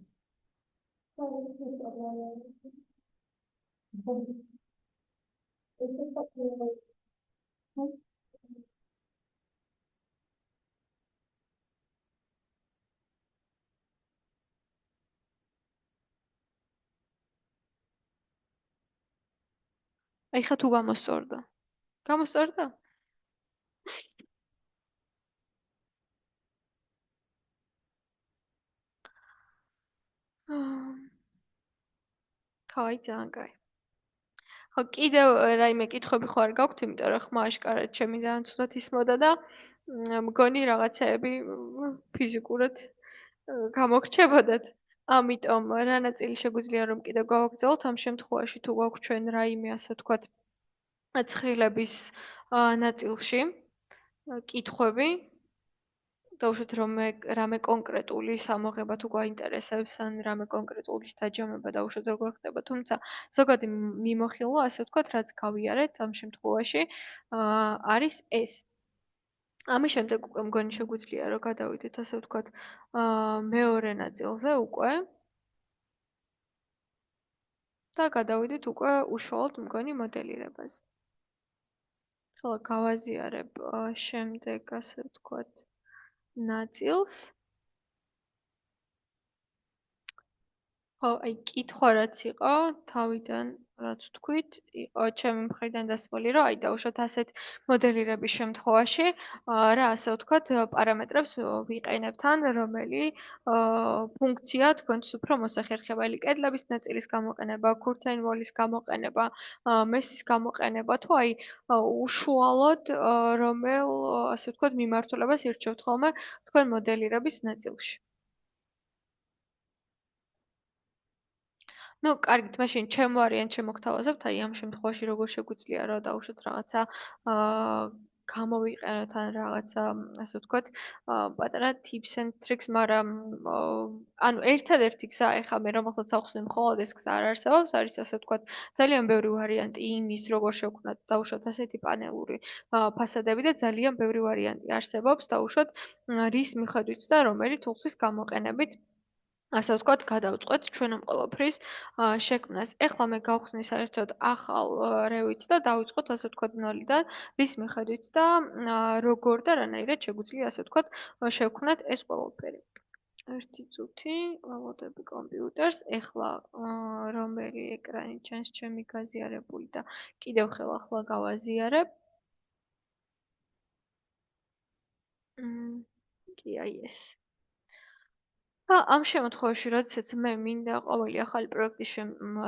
S6: აი ხა თუ გამოსწორდა. გამოსწორდა? ხაი ძალიან კაი. ხო კიდევ რაიმე კითხვები ხო არ გაქვთ, იმიტომ რომ ხმა აშკარად ჩემი ძალიან ცუდად ისმოდა და მგონი რაღაცეები ფიზიკურად გამოგრჩებოდათ. ამიტომ რა ნაწილი შეგვიძლია რომ კიდევ გავაგრძელოთ ამ შემთხვევაში თუ გვაქვს ჩვენ რაიმე ასე ვთქვათ ცხრილების ნაწილში კითხვები დავუშვათ რომ რამე კონკრეტული სამოღება თუ გვაინტერესებს ან რამე კონკრეტული დაჯამება დავუშვათ როგორ ხდება, თუმცა ზოგადი მიმოხილვა ასე ვთქვათ რაც გავიარეთ ამ შემთხვევაში არის ეს. ამის შემდეგ უკვე მგონი შეგვიძლია რომ გადავიდეთ ასე ვთქვათ მეორე ნაწილზე უკვე და გადავიდეთ უკვე უშუალოდ მგონი მოდელირებაზე. ხოლო გავაზიარებ შემდეგ ასე ვთქვათ ნაწილს. ხო, აი კითხვა რაც იყო, თავიდან რაც თქვით, იყო ჩემი მხრიდან დასმული, რომ აი დაუშვათ ასეთ მოდელირების შემთხვევაში, რა ასე ვთქვათ, პარამეტრებს ვიყენებთ ან რომელი ფუნქცია თქვენთვის უფრო მოსახერხებელი, კედლების ნაწილის გამოყენება, ქურთeń ვალის გამოყენება, მესის გამოყენება, თუ აი უშუალოდ რომელ ასე ვთქვათ მიმართულებას ირჩევთ ხოლმე თქვენ მოდელირების ნაწილში. Ну, კარგით, მაშინ ჩემ ვარიანტს შემოგთავაზებთ, აი ამ შემთხვევაში როგორ შეგვიძლია რა დავუშვათ რაღაცა გამოვიყენოთ ან რაღაცა, ასე ვთქვათ, პატარა tips and tricks, მაგრამ ანუ ერთადერთი გზა ეხლა მე რომელსაც ახსნე მხოლოდ ეს გზა არ არსებობს, არის ასე ვთქვათ, ძალიან ბევრი ვარიანტი იმის, როგორ შევქმნათ დავუშვათ ასეთი პანელური ფასადები და ძალიან ბევრი ვარიანტი არსებობს დავუშვათ რის მიხედვით და რომელი თულსის გამოყენებით ასე ვთქვათ, გადავწყვეტ ჩვენ ამ ყველაფრის შექმნას. ეხლა მე გავხსნი საერთოდ ახალ რევიც და დავიწყოთ ასე ვთქვათ ნოლიდან, რის მიხედვით და როგორ და რანაირად შეგვიძლია ასე ვთქვათ შევქმნათ ეს ყველაფერი. ერთი წუთი, ვალოდები კომპიუტერს. ეხლა რომელი ეკრანი ჩანს ჩემი გაზიარებული და კიდევ ხელახლა გავაზიარებ. კი, აი ეს. და ამ შემთხვევაში, როდესაც მე მინდა ყოველი ახალი პროექტის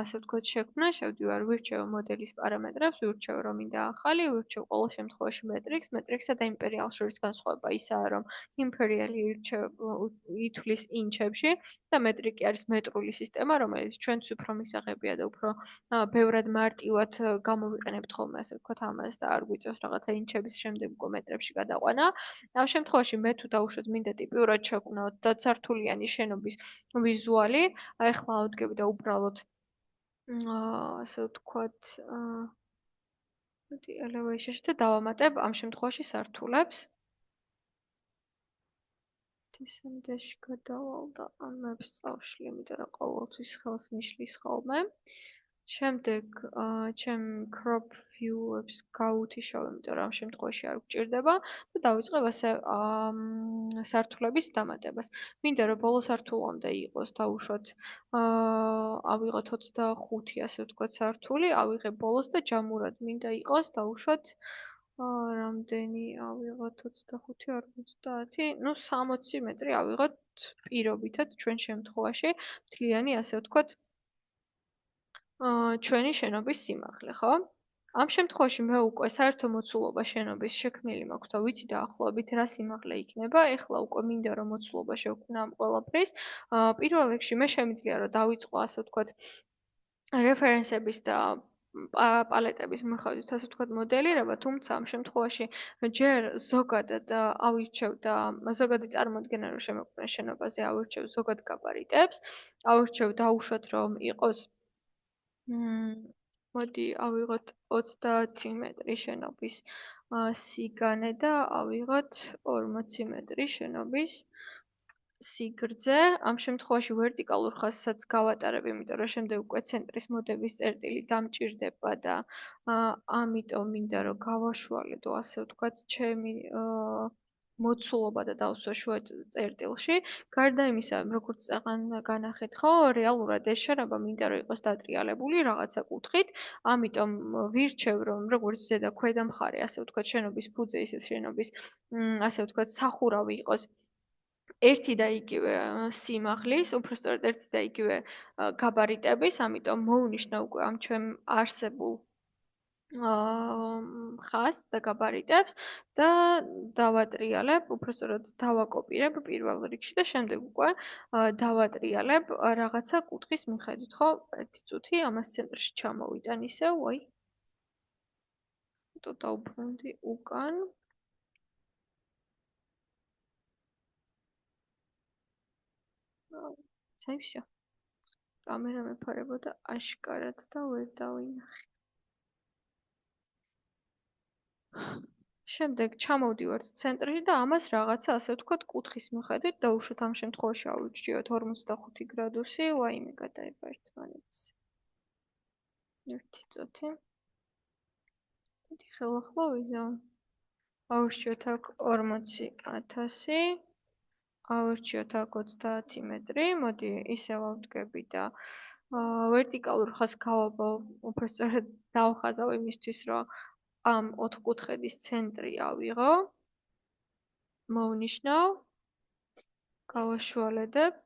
S6: ასე ვთქვათ შექმნა, შევდივარ ვირჩევ მოდელის პარამეტრებს, ვირჩევ რომ მინდა ახალი, ვირჩევ ყოველ შემთხვევაში მეტრიქს, მეტრიქსა და იმპერიალს შორის განსხვავება ისაა, რომ იმპერიალი ითვლის ინჩებში და მეტრიკი არის მეტრული სისტემა, რომელიც ჩვენთვის უფრო მისაღებია და უფრო ბევრად მარტივად გამოვიყენებთ ხოლმე ასე ვთქვათ ამას და არ გვიწევს რაღაცა ინჩების შემდეგ უკვე მეტრებში გადაყვანა. ამ შემთხვევაში მე თუ დავუშვათ მინდა ტიპიურად შევქმნათ დაცართულიანი შენობის ვიზუალი, აი ახლა ავდგები და უბრალოდ ასე ვთქვათ, მოდი elevation-ში და დავამატებ ამ შემთხვევაში სართულებს. დისენდეში გადავალ და ამებს წავშლი, იმიტომ რომ ყოველთვის ხელს მიშლის ხოლმე. შემდეგ ჩემ crop view-ებს გავუთიშავ, იმიტომ რომ ამ შემთხვევაში არ გვჭირდება და დავიწყებ ასე სართულების დამატებას. მინდა რომ ბოლო სართულამდე იყოს დავუშვათ ავიღოთ 25 ასე ვთქვათ სართული, ავიღებ ბოლოს და ჯამურად მინდა იყოს დავუშვათ რამდენი ავიღოთ 25 50, ну 60 მეტრი ავიღოთ პირობითად ჩვენ შემთხვევაში მთლიანი ასე ვთქვათ ჩვენი შენობის სიმაღლე, ხო? ამ შემთხვევაში მე უკვე საერთო მოცულობა შენობის შექმნილი მაქვს და ვიცი დაახლოებით რა სიმაღლე იქნება. ეხლა უკვე მინდა რომ მოცულობა შევქმნა ამ ყველაფრის. პირველ რიგში მე შემიძლია რომ დავიწყო ასე ვთქვათ რეფერენსების და პალეტების მიხედვით ასე ვთქვათ მოდელირება, თუმცა ამ შემთხვევაში ჯერ ზოგადად ავირჩევ და ზოგადი წარმოდგენა რომ შემოქმნეს შენობაზე ავირჩევ ზოგად გაბარიტებს, ავირჩევ დავუშვათ რომ იყოს მოდი ავიღოთ 30 მეტრი შენობის სიგანე და ავიღოთ 40 მეტრი შენობის სიგრძე. ამ შემთხვევაში ვერტიკალურ ხაზსაც გავატარებ, იმიტომ რომ შემდეგ უკვე ცენტრის მოდების წერტილი დამჭირდება და ამიტომ მინდა რომ გავაშუალედო ასე ვთქვათ ჩემი მოცულობა და დავსვა შუა წერტილში. გარდა იმისა, როგორც წაღან განახეთ ხო, რეალურად ეს შენობა მინდა რომ იყოს დატრიალებული რაღაცა კუთხით, ამიტომ ვირჩევ რომ როგორც ზედა ქვედა მხარე, ასე ვთქვათ შენობის ფუძე ისე შენობის ასე ვთქვათ სახურავი იყოს ერთი და იგივე სიმაღლის, უბრალოდ ერთი და იგივე გაბარიტების, ამიტომ მოვუნიშნა უკვე ამ ჩვენ არსებულ ხაზს და გაბარიტებს და დავატრიალებ, უბრალოდ დავაკოპირებ პირველ რიგში და შემდეგ უკვე დავატრიალებ რაღაცა კუთხის მიხედვით, ხო? ერთი წუთი, ამას ცენტრში ჩამოვიტან ისევ, აი. თუ დავბრუნდი უკან. აი, всё. კამერა მეფარებოდა აშკარად და ვერ დავინახე. შემდეგ ჩამოვდივართ ცენტრში და ამას რაღაცა ასე ვთქვათ კუთხის მიხედვით დავუშვათ ამ შემთხვევაში ავირჩიოთ 45 გრადუსი, ვაიმე გადაება ერთმანეთს. ერთი წუთი. მოდი ხელახლა ვიზამ. ავირჩიოთ აქ 40,000. ავირჩიოთ აქ 30 მეტრი. მოდი ისევ ავდგები და ვერტიკალურ ხაზს უბრალოდ დავხაზავ იმისთვის, რომ ამ 4 კუთხედის ცენტრი ავიღო. მოვნიშნავ. გავაშუალედებ.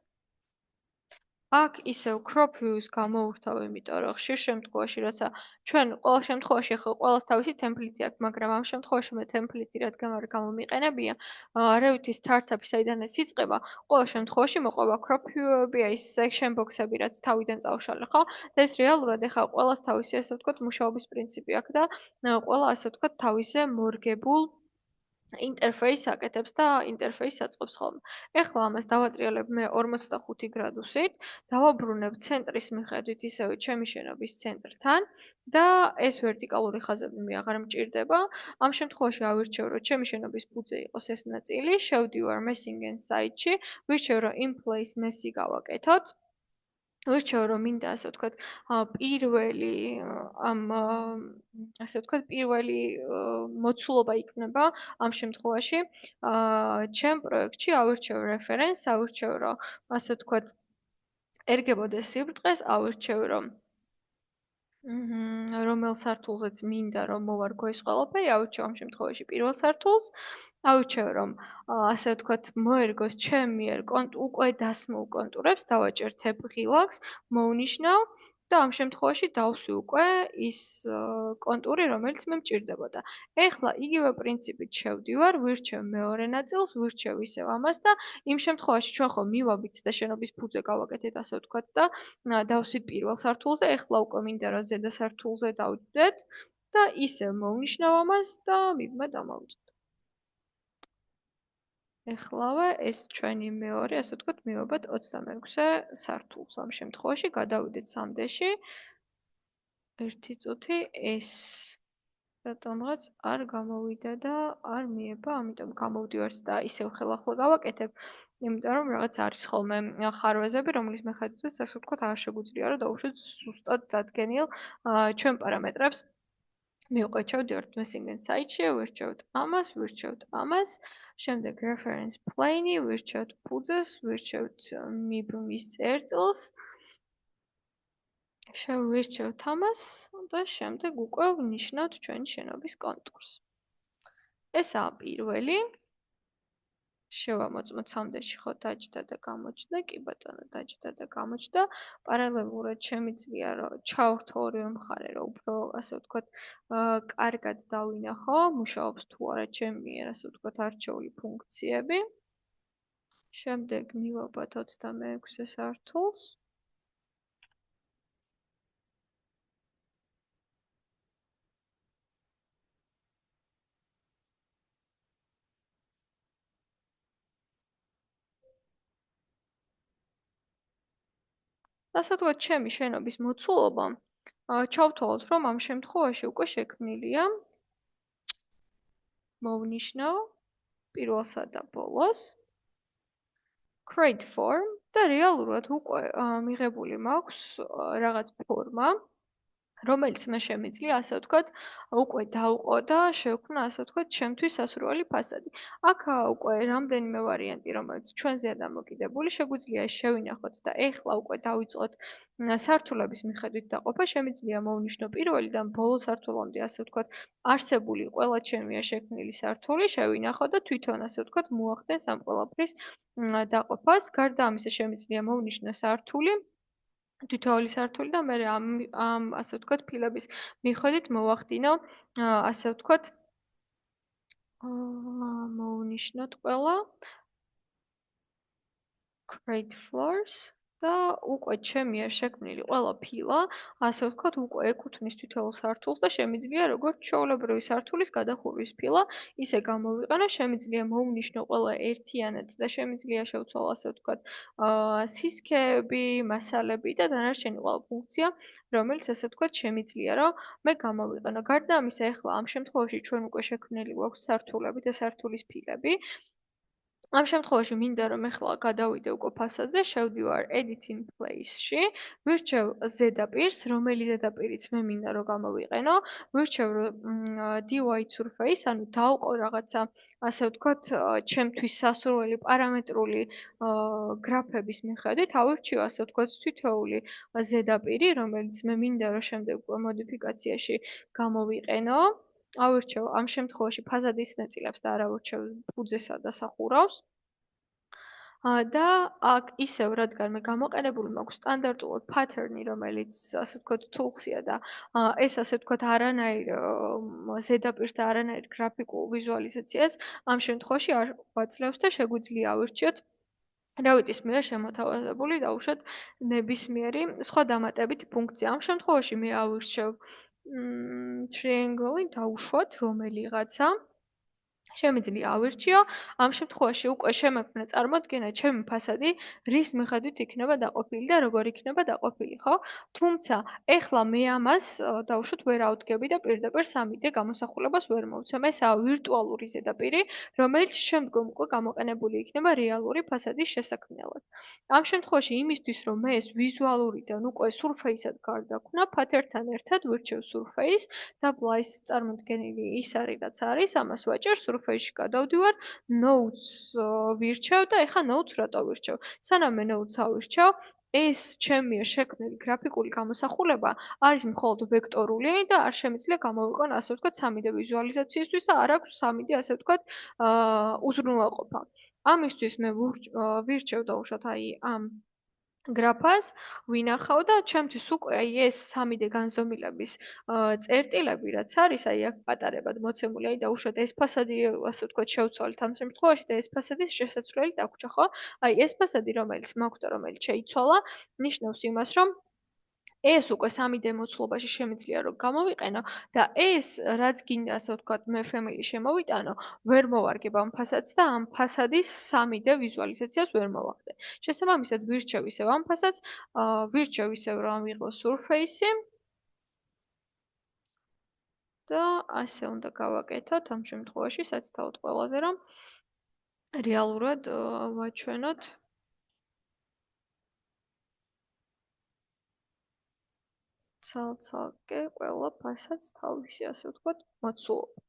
S6: აქ ისევ crop view-ს გამოვვრთავ, იმიტომ რომ ხშირ შემთხვევაში, როცა ჩვენ ყოველ შემთხვევაში ხო ყველას თავისი ტემპლიტი აქვს, მაგრამ ამ შემთხვევაში მე ტემპლიტი რადგან არ გამომიყენებია, Revit-ის სტარტაპი საიდანაც იწყება, ყოველ შემთხვევაში მოყვება crop view-ები, ის section box-ები, რაც თავიდან წავშალე, ხო? და ეს რეალურად ეხლა ყველას თავისი, ასე ვთქვათ, მუშაობის პრინციპი აქვს და ყველა, ასე ვთქვათ, თავისზე მორგებულ ინტერფეისს აკეთებს და ინტერფეისს აწყობს ხოლმე. ეხლა ამას დავატრიალებ მე 45 გრადუსით, დავაბრუნებ ცენტრის მიხედვით ისევე ჩემი შენობის ცენტრთან და ეს ვერტიკალური ხაზები მე აღარ მჭირდება. ამ შემთხვევაში ავირჩევ, რომ ჩემი შენობის ფუძე იყოს ეს ნაწილი, შევდივარ messing and site-ში, ვირჩევ, რომ in place messy გავაკეთოთ. ვირჩევ, რომ მინდა, ასე ვთქვათ, პირველი ასე ვთქვათ, პირველი მოცულობა იქნება ამ შემთხვევაში. ჩემ პროექტში ავირჩევ reference, ავირჩევ, რომ ასე ვთქვათ, ერგებოდეს სიბრტყეს, ავირჩევ, რომ რომელ სართულზეც მინდა, რომ მოვარგო ეს ყველაფერი, ავირჩევ ამ შემთხვევაში პირველ სართულს. ავირჩევ, რომ ასე ვთქვათ, მოერგოს ჩემ მიერ უკვე დასმულ კონტურებს, დავაჭერ თებღილაკს, მოვნიშნავ და ამ შემთხვევაში დავსვი უკვე ის კონტური, რომელიც მე მჭირდებოდა. ეხლა იგივე პრინციპით შევდივარ, ვირჩევ მეორე ნაწილს, ვირჩევ ისევ ამას და იმ შემთხვევაში ჩვენ ხო მივაბით და შენობის ფუძე გავაკეთეთ, ასე ვთქვათ და დავსვით პირველ სართულზე, ეხლა უკვე მინდა რომ ზედა სართულზე დავდეთ და ისევ მოვნიშნავ ამას და მიბმა დამავიწყოთ. ეხლავე ეს ჩვენი მეორე, ასე ვთქვათ, მივაბათ 26-ე სართულს. ამ შემთხვევაში გადავიდეთ 3D-ში. 1 წუთი ეს რატომღაც არ გამოვიდა და არ მიება, ამიტომ გამოვდივართ და ისევ ხელახლა გავაკეთებ. იმიტომ რომ რაღაც არის ხოლმე ხარვეზები, რომლის მიხედვითაც ასე ვთქვათ, არ შეგვიძლია რომ დავუშვით ზუსტად დადგენილ ჩვენ პარამეტრებს. მივყვეჩავთ ვიდეორთ messing and site-ში, ვირჩევთ ამას, შემდეგ reference plane-ი, ვირჩევთ ფუძეს, ვირჩევთ მიბმის წერტილს, შევირჩევთ ამას და შემდეგ უკვე ვნიშნავთ ჩვენი შენობის კონტურს. ესაა პირველი. შევამოწმოთ 3D-ში ხო დაჯდა და გამოჩნდა, კი ბატონო, დაჯდა და გამოჩნდა. პარალელურად შემიძლია რომ ჩავრთო ორივე მხარე, რომ უფრო ასე ვთქვათ, კარგად დავინახო, მუშაობს თუ არა ჩემი მიერ, ასე ვთქვათ, არჩეული ფუნქციები. შემდეგ მივაბათ 26-ე სართულს. ასე ვთქვათ, ჩემი შენობის მოცულობა ჩავთვალოთ, რომ ამ შემთხვევაში უკვე შექმნილია. მოვნიშნავ პირველსა და ბოლოს. Create form და რეალურად უკვე მიღებული მაქვს რაღაც ფორმა, რომელიც მე შემიძლია, ასე ვთქვათ, უკვე დავყო და შევქმნა, ასე ვთქვათ, ჩემთვის სასურველი ფასადი. აქ უკვე რამდენიმე ვარიანტი, რომელიც ჩვენზეა დამოკიდებული, შეგვიძლია შევინახოთ და ეხლა უკვე დავიწყოთ სართულების მიხედვით დაყოფა. შემიძლია მოვნიშნო პირველიდან ბოლო სართულამდე, ასე ვთქვათ, არსებული ყველა ჩემია შექმნილი სართული, შევინახო და თვითონ, ასე ვთქვათ, მოახდენს ამ ყველაფრის დაყოფას. გარდა ამისა, შემიძლია მოვნიშნო სართული, თითოეული სართული და მე ამ ასე ვთქვათ, ფილების მიხედვით მოვახდინო, ასე ვთქვათ, მოვნიშნოთ ყველა create floors და უკვე ჩემია შექმნილი ყველა ფილა, ასე ვთქვათ, უკვე ეკუთვნის თითოეულ სართულს და შემიძლია როგორც ჩვეულებრივი სართულის გადახურვის ფილა, ისე გამოვიყენო, შემიძლია მოვნიშნო ყველა ერთიანად და შემიძლია შევცვალო, ასე ვთქვათ, სისქეები, მასალები და დანარჩენი ყველა ფუნქცია, რომელიც ასე ვთქვათ, შემიძლია რომ მე გამოვიყენო. გარდა ამისა, ეხლა ამ შემთხვევაში ჩვენ უკვე შექმნილი გვაქვს სართულები და სართულის ფილები. ამ შემთხვევაში მინდა რომ ეხლა გადავიდე უკვე ფასადზე, შევდივარ editing place-ში, ვირჩევ ზედაპირს, რომელი ზედაპირიც მე მინდა რომ გამოვიყენო, ვირჩევ do white surface, ანუ დავყო რაღაცა, ასე ვთქვათ, ჩემთვის სასურველი პარამეტრული გრაფების მიხედვით, ავირჩიო ასე ვთქვათ თითოეული ზედაპირი, რომელიც მე მინდა რომ შემდეგ მოდიფიკაციაში გამოვიყენო. ავირჩევ ამ შემთხვევაში ფასადის ნაწილებს და არ ავირჩევ ფუძესა და სახურავს. და აქ ისევ რადგან მე გამოყენებული მაქვს სტანდარტულად pattern-ი, რომელიც ასე ვთქვათ tools-ია და ეს ასე ვთქვათ არანაირ ზედაპირს და არანაირ გრაფიკულ ვიზუალიზაციას ამ შემთხვევაში არ გვაძლევს და შეგვიძლია ავირჩიოთ რავიტის მიერ შემოთავაზებული დაუშვათ ნებისმიერი სხვა დამატებითი ფუნქცია. ამ შემთხვევაში მე ავირჩევ triangle-ი დაუშვათ რომელიღაცა შემიძლია ავირჩიო, ამ შემთხვევაში უკვე შემექმნა წარმოდგენა ჩემი ფასადი რის მიხედვით იქნება დაყოფილი და როგორ იქნება დაყოფილი, ხო? თუმცა ეხლა მე ამას დაუშვათ ვერ ავდგები და პირდაპირ 3D გამოსახულებას ვერ მოვცემ. ესაა ვირტუალური ზედაპირი, რომელიც შემდგომ უკვე გამოყენებული იქნება რეალური ფასადის შესაქმნელად. ამ შემთხვევაში იმისთვის რომ მე ეს ვიზუალურიდან უკვე surface-ად გარდაქმნა, pattern-თან ერთად ვირჩევ surface და ბლაის წარმოდგენილი ის არის რაც არის, ამას ვაჭერ surface-ში გადავდივარ, notes ვირჩევ და ეხა notes რატო ვირჩევ? სანამ მე notes ავირჩევ, ეს ჩემი შექმნილი გრაფიკული გამოსახულება არის მხოლოდ ვექტორული და არ შემიძლია გამოვიყენო ასე ვთქვათ 3D ვიზუალიზაციისთვის და არ აქვს 3D ასე ვთქვათ უზრუნველყოფა. ამისთვის მე ვირჩევ დაუშვათ აი ამ გრაფას ვინახავ და ჩემთვის უკვე აი ეს 3D განზომილების წერტილები რაც არის, აი აქ პატარებად მოცემული, აი დაუშვათ ეს ფასადი ასე ვთქვათ შევცვალეთ ამ შემთხვევაში და ეს ფასადის შესაძლებელი დაგვრჩა, ხო? აი ეს ფასადი რომელიც მაქვს და რომელიც შეიცვალა, ნიშნავს იმას, რომ ეს უკვე 3D მოცულობაში შემიძლია რომ გამოვიყენო და ეს რაც გინდა ასე ვთქვათ მე family შემოვიტანო, ვერ მოვარგებ ამ ფასადს და ამ ფასადის 3D ვიზუალიზაციას ვერ მოვახდე. შესაბამისად ვირჩევ ისევ ამ ფასადს, ვირჩევ ისევ რომ ვიღო surface-ი და ასე უნდა გავაკეთოთ ამ შემთხვევაში საცდაოდ ყველაზე რომ რეალურად ვაჩვენოთ ცალ-ცალკე ყველა ფასადს თავისი ასე ვთქვათ მოცულობა.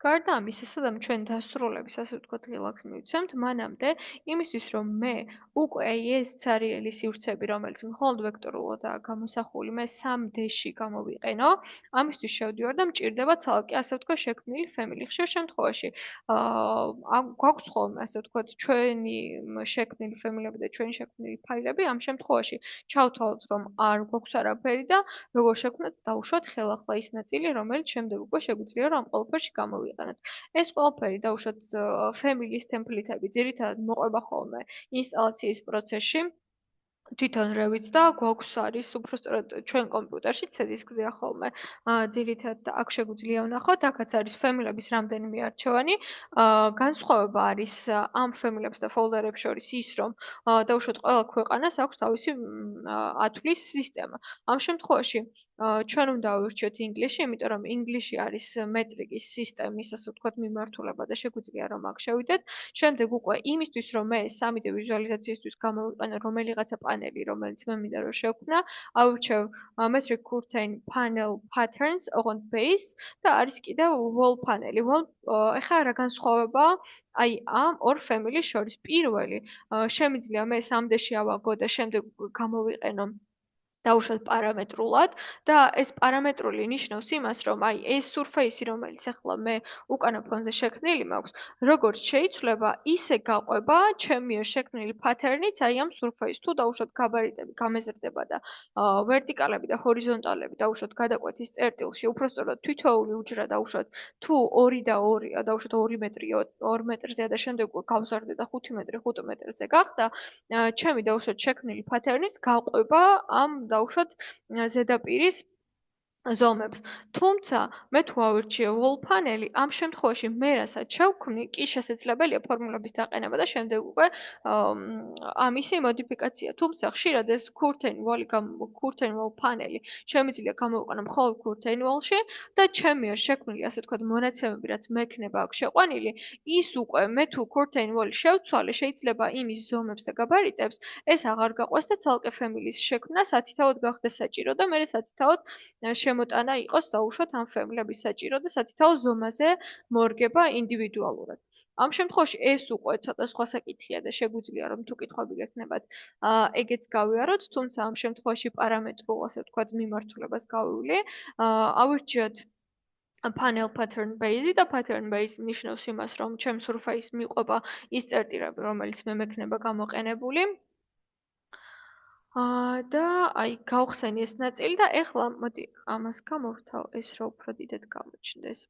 S6: გარდა ამისა, სადამ ჩვენ დასრულების ასე ვთქვათ ღილაკს მივცემთ, მანამდე იმისთვის რომ მე უკვე ეს ცარიელი სივრცები, რომელიც მხოლოდ ვექტორულადაა გამოსახული, მე 3D-ში გამოვიყენო, ამისთვის შევდივარ და მჭირდება ცალკე ასე ვთქვათ შექმნილი family. ხშირ შემთხვევაში გვაქვს ხოლმე ასე ვთქვათ ჩვენი შექმნილი family-ები და ჩვენი შექმნილი ფაილები, ამ შემთხვევაში ჩავთვალოთ რომ არ გვაქვს არაფერი და როგორ შექმნათ დაუშვათ ხელახლა ის ნაწილი, რომელიც შემდეგ უკვე შეგვიძლია რომ ამ ყველაფერში გამოვიყენოთ. ეს ყველაფერი დაუშვათ family-ის template-ები ძირითადად მოყვება ხოლმე ინსტალაციის პროცესში. თვითონ Revit და გვაქვს არის უბრალოდ ჩვენ კომპიუტერში C-დისკზეა ხოლმე ძირითადად აქ შეგვიძლია ვნახოთ, აქაც არის family-ების რამდენიმე არჩევანი. განსხვავება არის ამ family-ებს და folder-ებს შორის ის, რომ დაუშვათ ყველა ქვეყანას აქვს თავისი ათვლის სისტემა. ამ შემთხვევაში ჩვენ უნდა ავირჩიოთ English-ი, იმიტომ რომ English-ი არის მეტრიკის სისტემის ასე ვთქვათ მიმართულება და შეგვიძლია რომ აქ შევიდეთ. შემდეგ უკვე იმისთვის რომ მე 3D ვიზუალიზაციისთვის გამოვიყენო რომელიღაცა პანელი, რომელიც მე მინდა რომ შევქმნა, ავირჩევ metric curtain panel patterns on base და არის კიდევ wall panel. ეხლა რა განსხვავება აი ამ ორ family-ს შორის? პირველი შემიძლია მე 3D-ში ავაგო და შემდეგ გამოვიყენო დაუშვათ პარამეტრულად და ეს პარამეტრული ნიშნავს იმას, რომ აი ეს surface-ი, რომელიც ახლა მე უკანა ფონზე შექმნილი მაქვს, როგორც შეიცვლება, ისე გაყვება ჩემი შექმნილი pattern-იც აი ამ surface-ს. თუ დაუშვათ გაბარიტები გამეზრდება და ვერტიკალები და ჰორიზონტალები დაუშვათ გადაკვეთის წერტილში, უпростоროდ თითოეული უჯრა დაუშვათ თუ 2 და 2, დაუშვათ 2 მეტრი 2 მეტრზეა და შემდეგ გავზარდე და 5 მეტრი 5 მეტრზე გახდა, ჩემი დაუშვათ შექმნილი pattern-იც გაყვება ამ დაუშვათ ზედაპირის ზომებს. თუმცა მე თუ ავირჩიე wall panel-ი, ამ შემთხვევაში მე რასაც შევქმნი, კი შესაძლებელია ფორმულების დაყენება და შემდეგ უკვე ამისი მოდიფიკაცია. თუმცა ხშირად ეს curtain wall panel-ი შემიძლია გამოვიყენო მხოლოდ curtain wall-ში და ჩემი არ შექმნილი, ასე ვთქვათ, მონაცემები, რაც მექნება აქ შეყვანილი, ის უკვე მე თუ curtain wall-ი შევცვალე, შეიძლება იმის ზომებს და გაბარიტებს ეს აღარ გაყვეს და ცალკე family-ის შექმნა სათითაოდ გახდეს საჭირო და მე სათითაოდ შემოტანა იყოს დაუშვათ ამ ფემილების საჭირო და სათითაო ზომაზე მორგება ინდივიდუალურად. ამ შემთხვევაში ეს უკვე ცოტა სხვა საკითხია და შეგვიძლია რომ თუ კითხვები გექნებათ, ეგეც გავიაროთ, თუმცა ამ შემთხვევაში პარამეტრულ, ასე ვთქვათ, მიმართულებას გავივლი. ავირჩიოთ panel pattern base და pattern base ნიშნავს იმას, რომ ჩემ surface მიყვება ის წერტილები, რომელიც მე მექნება გამოყენებული. და აი გავხსენი ეს ნაწილი და ეხლა მოდი ამას გამოვთავ ეს რა უფრო დიდად გამოჩნდეს.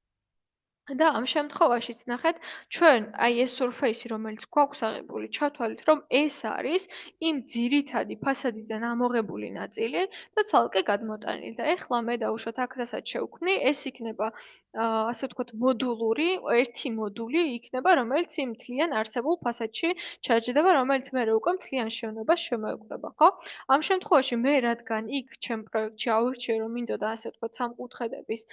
S6: და ამ შემთხვევაშიც ნახეთ, ჩვენ აი ეს surface-ი რომელიც გვაქვს აღებული, ჩავთვალეთ რომ ეს არის იმ ძირითადი ფასადიდან ამოღებული ნაწილი და ცალკე გადმოტანილი და ეხლა მე დავუშვათ აქ რასაც შევქმნი, ეს იქნება ასე ვთქვათ მოდულური, ერთი მოდული იქნება, რომელიც იმ მთლიან არსებულ ფასადში ჩაჯდება, რომელიც მე უკვე მთლიან შევნებას შემოეკვდება, ხო? ამ შემთხვევაში მე რადგან იქ ჩემ პროექტში ავირჩიე რომ მინდოდა ასე ვთქვათ სამკუთხედების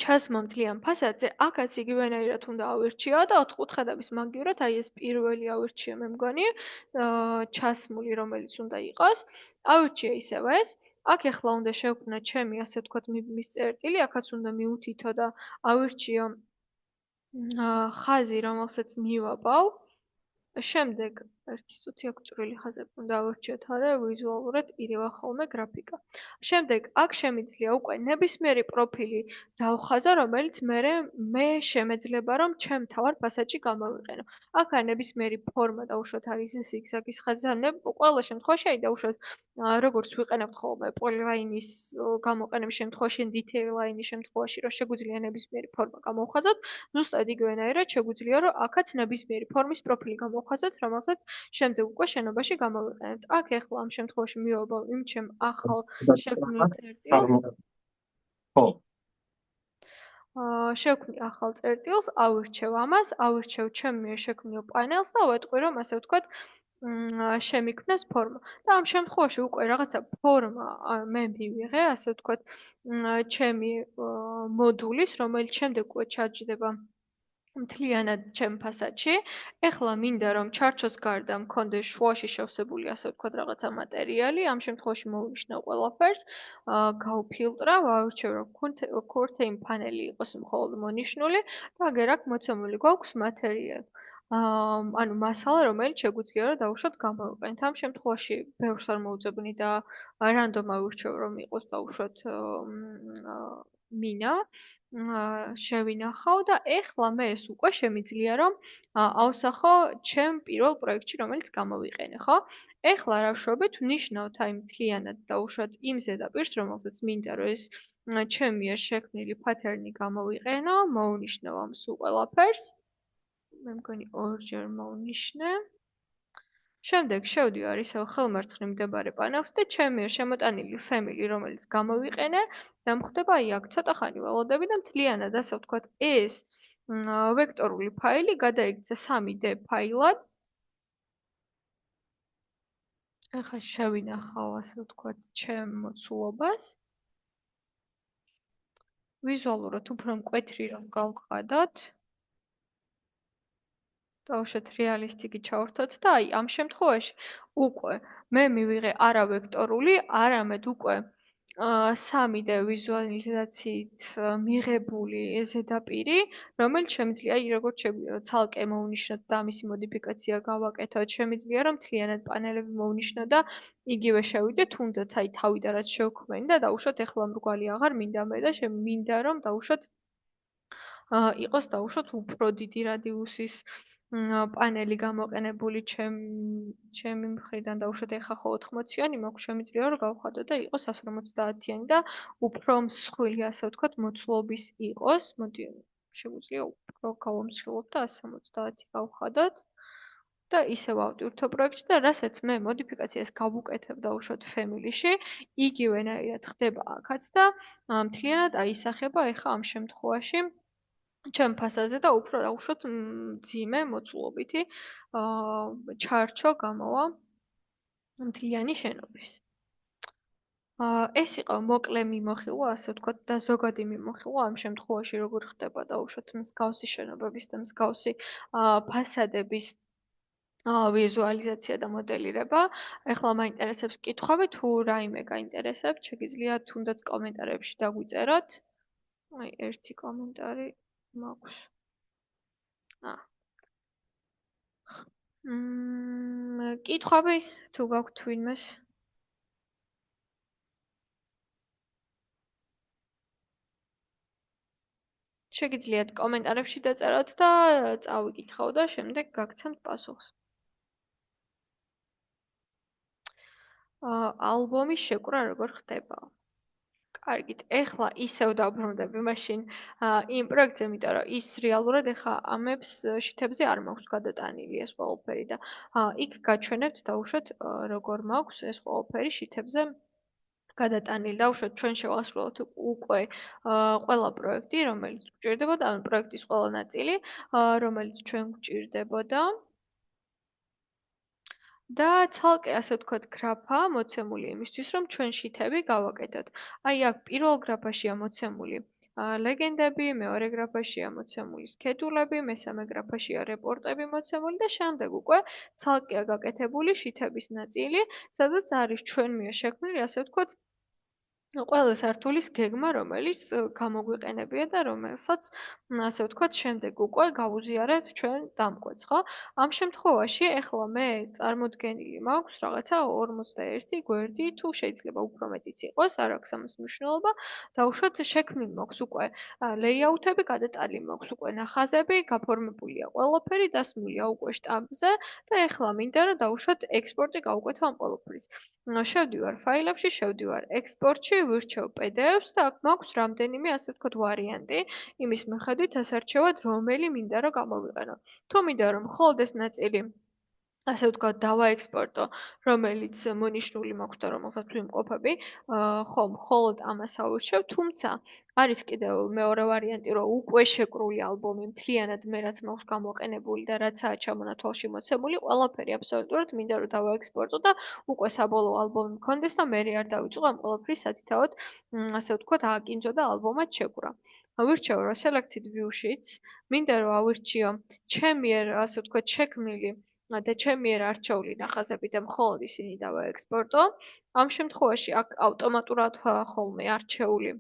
S6: ჩასმა მთლიან ფასადზე, აქაც იგივენაირად უნდა ავირჩიო და ოთხკუთხედების მაგივრად აი ეს პირველი ავირჩიე მე მგონი, ჩასმული რომელიც უნდა იყოს, ავირჩიე ისევ ეს. აქ ეხლა უნდა შევქმნა ჩემი ასე ვთქვათ მიბმის წერტილი, აქაც უნდა მიუთითო და ავირჩიო ხაზი, რომელსაც მივაბავ. შემდეგ ერთი წუთი აქ წვრილი ხაზები უნდა ავირჩიოთ, არა ვიზუალურად ირევა ხოლმე გრაფიკა. შემდეგ აქ შემიძლია უკვე ნებისმიერი პროფილი დავხაზო, რომელიც მე შემეძლება რომ ჩემ თავარ ფასადში გამოვიყენო. აქ არ ნებისმიერი ფორმა დაუშვათ არის ზიგზაგის ხაზი, ყველა შემთხვევაში აი დაუშვათ როგორც ვიყენებთ ხოლმე პოლილაინის გამოყენების შემთხვევაში, detail line-ის შემთხვევაში, რომ შეგვიძლია ნებისმიერი ფორმა გამოვხაზოთ, ზუსტად იგივენაირად შეგვიძლია რომ აქაც ნებისმიერი ფორმის პროფილი გამოვხაზოთ, რომელსაც შემდეგ უკვე შენობაში გამოვიყენებთ. აქ ეხლა ამ შემთხვევაში მივაბავ იმ ჩემ ახალ შექმნილ წერტილს.
S5: ხო.
S6: შევქმნი ახალ წერტილს, ავირჩევ ამას, ავირჩევ ჩემ მიერ შექმნილ პანელს და ვეტყვი რომ ასე ვთქვათ შემიქმნეს ფორმა. და ამ შემთხვევაში უკვე რაღაცა ფორმა მე მივიღე, ასე ვთქვათ, ჩემი მოდულის, რომელიც შემდეგ უკვე ჩაჯდება მთლიანად ჩემ ფასადში. ეხლა მინდა რომ ჩარჩოს გარდა მქონდეს შუაში შევსებული, ასე ვთქვათ, რაღაცა მატერიალი, ამ შემთხვევაში მოვნიშნავ ყველაფერს, გავფილტრავ, ავირჩევ რომ curtain panel-ი იყოს მხოლოდ მონიშნული და აგერ აქ მოცემული გვაქვს material. ანუ მასალა, რომელიც შეგვიძლია რომ დავუშვათ გამოვიყენოთ. ამ შემთხვევაში ბევრს არ მოუძებნი და რანდომ ავირჩევ რომ იყოს დავუშვათ მინა. შევინახავ და ეხლა მე ეს უკვე შემიძლია რომ ავსახო ჩემ პირველ პროექტში, რომელიც გამოვიყენე, ხო? ეხლა რა ვშვებით, ვნიშნავთ აი მთლიანად დავუშვათ იმ ზედაპირს, რომელსაც მინდა რომ ეს ჩემ მიერ შექმნილი pattern-ი გამოვიყენო, მოვნიშნავ ამ სულ ყველაფერს. მე მგონი ორჯერ მოვნიშნე. შემდეგ შევდივარ ისევ ხელმარცხნივ მდებარე პანელს და ჩემი მიერ შემოტანილი family, რომელიც გამოვიყენე, დამხვდება აი აქ ცოტა ხანი ველოდები და მთლიანად ასე ვთქვათ ეს ვექტორული ფაილი გადაიქცა 3D ფაილად. ახლა შევინახავ ასე ვთქვათ ჩემ მოცულობას. ვიზუალურად უფრო მკვეთრი რომ გავყადოთ. დავუშვათ რეალისტიკი ჩავართოთ და აი ამ შემთხვევაში უკვე მე მივიღე არა ვექტორული, არამედ უკვე 3D ვიზუალიზაციით მიღებული ზედაპირი, რომელიც შემიძლია აი როგორც შეგვიძლია ცალკე მოვნიშნოთ და ამისი მოდიფიკაცია გავაკეთოთ, შემიძლია რომ მთლიანად პანელები მოვნიშნო და იგივე შევიდე, თუნდაც აი თავიდან რაც შევქმენი და დავუშვათ ეხლა მრგვალი აღარ მინდა მე და მინდა რომ დავუშვათ იყოს დავუშვათ უფრო დიდი რადიუსის პანელი გამოყენებული ჩემი მხრიდან დავუშვათ ეხა ხო 80-იანი მაქვს შემიძლია რომ გავხადო და იყოს 150-იანი და უფრო მსხვილი ასე ვთქვათ მოცულობის იყოს. მოდი შეგვიძლია უფრო გავამცილოთ და 170 გავხადოთ. და ისევ ავტვირთო პროექტში და რასაც მე მოდიფიკაციას გავუკეთებ დაუშვათ Family-ში, იგივენაირად ხდება აქაც და მთლიანად აისახება ეხა ამ შემთხვევაში ჩემ ფასადზე და უფრო დაუშვათ მძიმე მოცულობითი ჩარჩო გამოვა მთლიანი შენობის. ეს იყო მოკლე მიმოხილვა, ასე ვთქვათ, და ზოგადი მიმოხილვა ამ შემთხვევაში როგორ ხდება დაუშვათ მსგავსი შენობების და მსგავსი ფასადების ვიზუალიზაცია და მოდელირება. ეხლა მაინტერესებს კითხვები, თუ რაიმე გაინტერესებთ, შეგიძლიათ თუნდაც კომენტარებში დაგვიწეროთ. აი, ერთი კომენტარი მაქვს. კითხვები თუ გაქვთ თვინმეს? შეგიძლიათ კომენტარებში დაწეროთ და წავიკითხავ და შემდეგ გაგცემთ პასუხს. ალბომის შეკვრა როგორ ხდება? კარგით, ეხლა ისევ დავბრუნდები მაშინ იმ პროექტზე, იმიტომ რომ ის რეალურად ეხლა ამებს შითებზე არ მაქვს გადატანილი ეს ყველაფერი და იქ გაჩვენებთ დაუშვათ როგორ მაქვს ეს ყველაფერი შითებზე გადატანილი. დაუშვათ ჩვენ შევასრულოთ უკვე ყველა პროექტი, რომელიც გვჭირდებოდა, ან პროექტის ყველა ნაწილი, რომელიც ჩვენ გვჭირდებოდა. და ცალკე ასე ვთქვათ გრაფა მოცემული იმისთვის, რომ ჩვენ შითები გავაკეთოთ. აი აქ პირველ გრაფაშია მოცემული ლეგენდები, მეორე გრაფაშია მოცემული სქედულები, მესამე გრაფაშია რეპორტები მოცემული და შემდეგ უკვე ცალკეა გაკეთებული შითების ნაწილი, სადაც არის ჩვენ მიერ შექმნილი ასე ვთქვათ ყველა სართულის გეგმა, რომელიც გამოგვიყენებია და რომელსაც ასე ვთქვათ, შემდეგ უკვე გავუზიარებთ ჩვენ დამკვეთს, ხო? ამ შემთხვევაში ეხლა მე წარმოდგენილი მაქვს რაღაცა 41 გვერდი, თუ შეიძლება უფრო მეტიც იყოს, არ აქვს ამას მნიშვნელობა. დაუშვათ შექმნილი მაქვს უკვე ლეიაუთები, გადატანილი მაქვს უკვე ნახაზები, გაფორმებულია ყველაფერი, დასმულია უკვე შტამპზე და ეხლა მინდა რომ დაუშვათ ექსპორტი გავუკეთო ამ ყველაფრის. შევდივარ ფაილებში, შევდივარ ექსპორტში, ვირჩევ PDF-ს და აქ მაქვს რამდენიმე ასე ვთქვათ ვარიანტი, იმის მიხედვით ასარჩევად რომელი მინდა რომ გამოვიყენო. თუ მინდა რომ მხოლოდ ეს ნაწილი ასე ვთქვათ დავაექსპორტო, რომელიც მონიშნული მაქვს და რომელსაც ვიმყოფები, ხო, მხოლოდ ამას ავირჩევ, თუმცა არის კიდევ მეორე ვარიანტი, რომ უკვე შეკრული ალბომი მთლიანად მე რაც მაქვს გამოყენებული და რაცაა ჩამონათვალში მოცემული, ყველაფერი აბსოლუტურად მინდა რომ დავაექსპორტო და უკვე საბოლოო ალბომი მქონდეს და მე არ დავიწყო ამ ყველაფრის სათითაოდ, ასე ვთქვათ, ააკინძო და ალბომად შეკვრა. ავირჩევ რა selected view-შიც, მინდა რომ ავირჩიო ჩემი ასე ვთქვათ შექმნილი და ჩემი მიერ არჩეული ნახაზები და მხოლოდ ისინი დავაექსპორტო. ამ შემთხვევაში აქ ავტომატურად ხოლმე არჩეული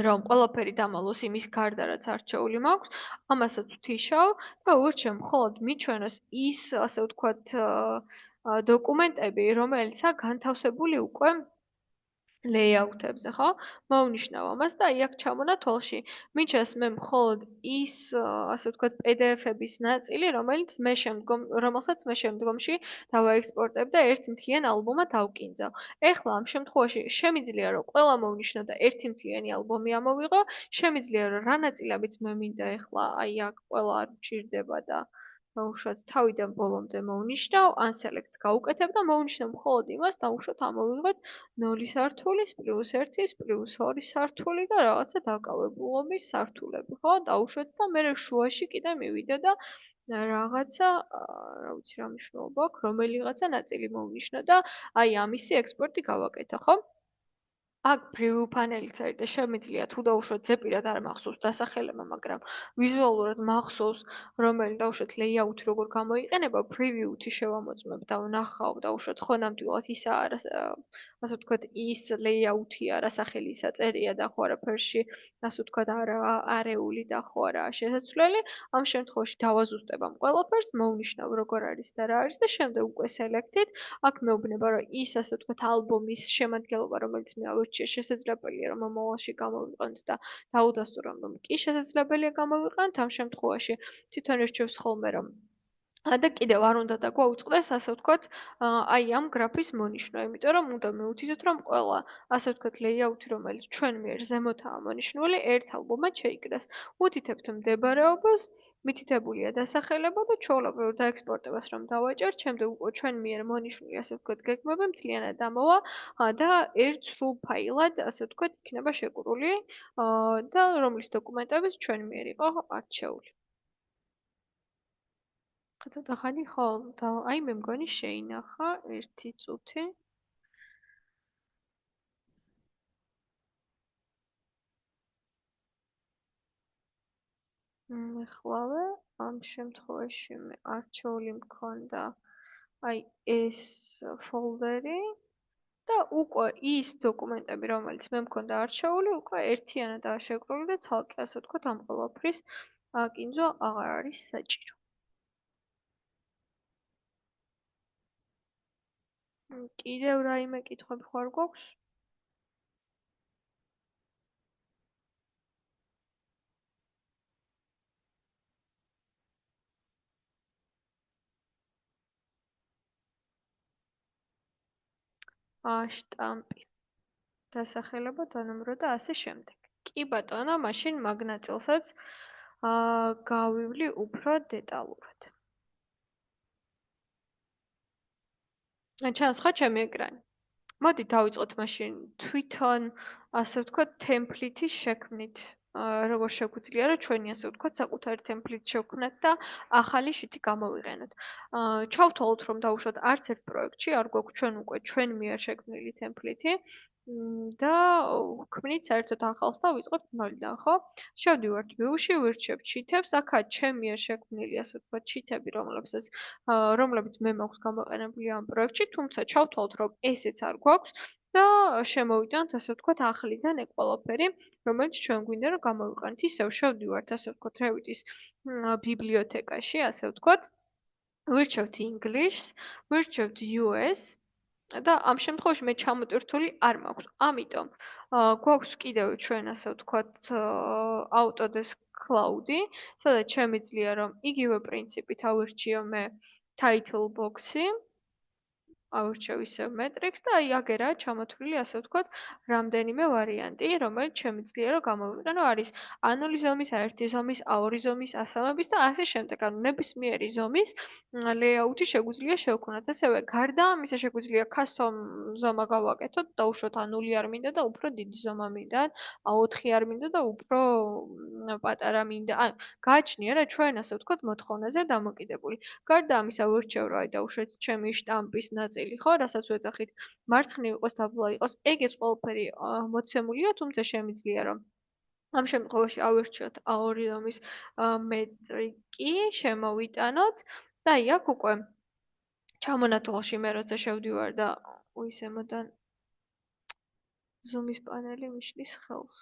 S6: რომ ყველაფერი დამალოს იმის გარდა რაც არჩეული მაქვს, ამასაც ვთიშავ და ვირჩევ მხოლოდ მიჩვენოს ის ასე ვთქვათ დოკუმენტები, რომელიცაა განთავსებული უკვე ლეიაუთებზე, ხო? მოვნიშნავ ამას და აი აქ ჩამონათვალში მიჩნევს მე მხოლოდ ის ასე ვთქვათ PDF-ების ნაწილი, რომელსაც მე შემდგომში დავაექსპორტებ და ერთ მთლიან ალბომად ავკინძავ. ეხლა ამ შემთხვევაში შემიძლია რომ ყველა მოვნიშნო და ერთი მთლიანი ალბომი ამოვიღო, შემიძლია რომ რა ნაწილებიც მე მინდა ეხლა აი აქ ყველა არ მჭირდება და დაუშვათ თავიდან ბოლომდე მოვნიშნავ, ან select-ს გავუკეთებ და მოვნიშნავ მხოლოდ იმას, დაუშვათ ამოვიღოთ 0 სართულის, +1, +2 სართული და რაღაცა დაკავებულობის სართულები, ხო? დაუშვათ და მე შუაში კიდე მივიდე და რაღაცა, რა ვიცი რა მნიშვნელობა აქვს, რომელიღაცა ნაწილი მოვნიშნო და აი ამისი ექსპორტი გავაკეთე, ხო? აქ preview panel-იც არის და შემიძლია თუ დაუშვათ ზეპირად არ მახსოვს დასახელება, მაგრამ ვიზუალურად მახსოვს, რომელი დაუშვათ layout როგორ გამოიყენება, preview-ით შევამოწმებ და ვნახავ დაუშვათ ხო ნამდვილად ისაა, ასე ვთქვათ, ის layout-ია, რა სახელისა წერია და ხო არაფერში, ასე ვთქვათ, არეული და ხო არაა შესაძლებელი. ამ შემთხვევაში დავაზუსტებ ამ ყველაფერს, მოვნიშნავ როგორ არის და რა არის და შემდეგ უკვე select-ით, აქ მეუბნება რომ ის ასე ვთქვათ ალბომის შემადგენლობა, რომელიც მე ავირჩიე, შესაძლებელია რომ მომავალში გამოვიყენოთ და დაუდასტურებ რომ კი შესაძლებელია გამოვიყენოთ, ამ შემთხვევაში თვითონ ერჩევს ხოლმე რომ და კიდევ არ უნდა და გვაუწყდეს ასე ვთქვათ აი ამ გრაფის მონიშნვა, იმიტომ რომ უნდა მივუთითოთ რომ ყველა ასე ვთქვათ layout-ი რომელიც ჩვენ მიერ ზემოთაა მონიშნული, ერთ ალბომად შეიკრას. ვუთითებთ მდებარეობას მითითებულია დასახელება და ჩვეულებრივ დაექსპორტებას რომ დავაჭერთ, შემდეგ უკვე ჩვენ მიერ მონიშნული ასე ვთქვათ გეგმები მთლიანად ამოვა და ერთ სრულ ფაილად ასე ვთქვათ იქნება შეკრული და რომლის დოკუმენტებიც ჩვენ მიერ იყო არჩეული. ცოტა ხანი ხო, აი მე მგონი შეინახა 1 წუთი. ახლავე ამ შემთხვევაში მე არჩეული მქონდა აი ეს ფოლდერი და უკვე ის დოკუმენტები, რომელიც მე მქონდა არჩეული, უკვე ერთიანადაა შეკრული და ცალკე ასე ვთქვათ ამ ყველაფრის აკინძვა აღარ არის საჭირო. კიდევ რაიმე კითხვები ხარ გვაქვს? შტამპი. დასახელება, დანომრო და ასე შემდეგ. კი ბატონო, მაშინ მაგ ნაწილსაც გავივლი უფრო დეტალურად. ჩანს ხო ჩემი ეკრანი? მოდი დავიწყოთ მაშინ თვითონ ასე ვთქვათ ტემპლიტის შექმნით. როგორ შეგვიძლია რა ჩვენი ასე ვთქვათ საკუთარი ტემპლიტი შევქმნათ და ახალი შიტი გამოვიყენოთ. ჩავთვალოთ რომ დაუშვათ არც ერთ პროექტში არ გვაქვს ჩვენ უკვე ჩვენ მიერ შექმნილი ტემპლიტი და ვქმნით საერთოდ ახალს და ვიწყოთ ნოლიდან, ხო? შევდივართ view-ში, ვირჩევთ შიტებს, აქაა ჩემი მიერ შექმნილი ასე ვთქვათ შიტები, რომლებიც მე მაქვს გამოყენებული ამ პროექტში, თუმცა ჩავთვალოთ რომ ესეც არ გვაქვს და შემოვიტანთ ასე ვთქვათ ახლიდან ეგ ყველაფერი, რომელიც ჩვენ გვინდა რომ გამოვიყენოთ. ისევ შევდივართ ასე ვთქვათ Revit-ის ბიბლიოთეკაში, ასე ვთქვათ. ვირჩევთ English, ვირჩევთ US და ამ შემთხვევაში მე ჩამოტვირთული არ მაქვს. ამიტომ გვაქვს კიდევ ჩვენ ასე ვთქვათ Autodesk Cloud-ი, სადაც შემიძლია რომ იგივე პრინციპით ავირჩიო მე title box-ი, ავირჩევ ისევ Matrix და აი აგერაა ჩამოთვლილი ასე ვთქვათ რამდენიმე ვარიანტი, რომელიც შემიძლია რომ გამოვიყენო, არის A0 ზომის, A1 ზომის, A2 ზომის, A3-ის და ასე შემდეგ. ანუ ნებისმიერი ზომის layout-ი შეგვიძლია შევქმნათ. ასევე გარდა ამისა შეგვიძლია custom ზომა გავაკეთოთ, დაუშვათ A0 არ მინდა და უფრო დიდი ზომა მინდა, A4 არ მინდა და უფრო პატარა მინდა. ანუ გააჩნია რა ჩვენ ასე ვთქვათ მოთხოვნაზე დამოკიდებული. გარდა ამისა ვირჩევ რა დაუშვათ ჩემი შტამპის ნაწილი ხო, რასაც ვეძახით, მარცხნივ იყოს დაბლა იყოს, ეგეც ყველაფერი მოცემულია, თუმცა შემიძლია რომ ამ შემთხვევაში ავირჩიოთ A2 ზომის მეტრიკი, შემოვიტანოთ და აი აქ უკვე ჩამონათვალში მე როცა შევდივარ და ზემოდან ზუმის პანელი მიშლის ხელს.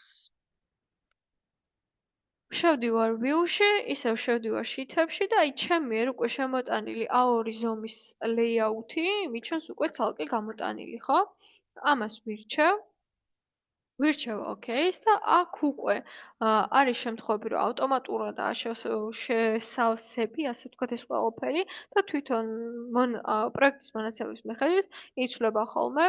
S6: შევდივარ view-ში, ისევ შევდივარ შიტებში და აი ჩემ მიერ უკვე შემოტანილი A2 ზომის layout-ი მიჩნევს უკვე ცალკე გამოტანილი, ხო? ამას ვირჩევ OK-ს და აქ უკვე არის შემთხვევები, რომ ავტომატურადაა შესავსები, ასე ვთქვათ ეს ყველაფერი და თვითონ პროექტის მონაცემის მიხედვით იცვლება ხოლმე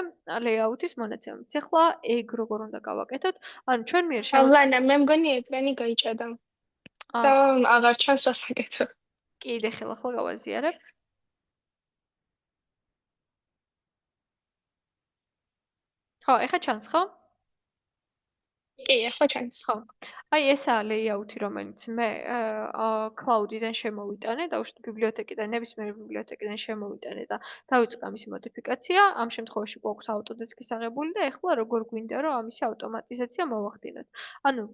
S6: layout-ის მონაცემიც. ახლა ეგ როგორ უნდა გავაკეთოთ? ანუ ჩვენ მიერ
S4: ლანა, მე მგონი ეკრანი გაიჭედა. და აღარ ჩანს რა საკეთო.
S6: კიდე ხელახლა გავაზიარებ. ხო, ეხა ჩანს, ხო?
S4: კი, ახლა ჩანს.
S6: ხო. აი ესაა layout-ი, რომელიც მე cloud-იდან შემოვიტანე, დაუშვათ ბიბლიოთეკიდან, ნებისმიერი ბიბლიოთეკიდან შემოვიტანე და დავიწყე ამისი მოდიფიკაცია. ამ შემთხვევაში გვაქვს Autodesk-ის აღებული და ეხლა როგორ გვინდა რომ ამისი ავტომატიზაცია მოვახდინოთ. ანუ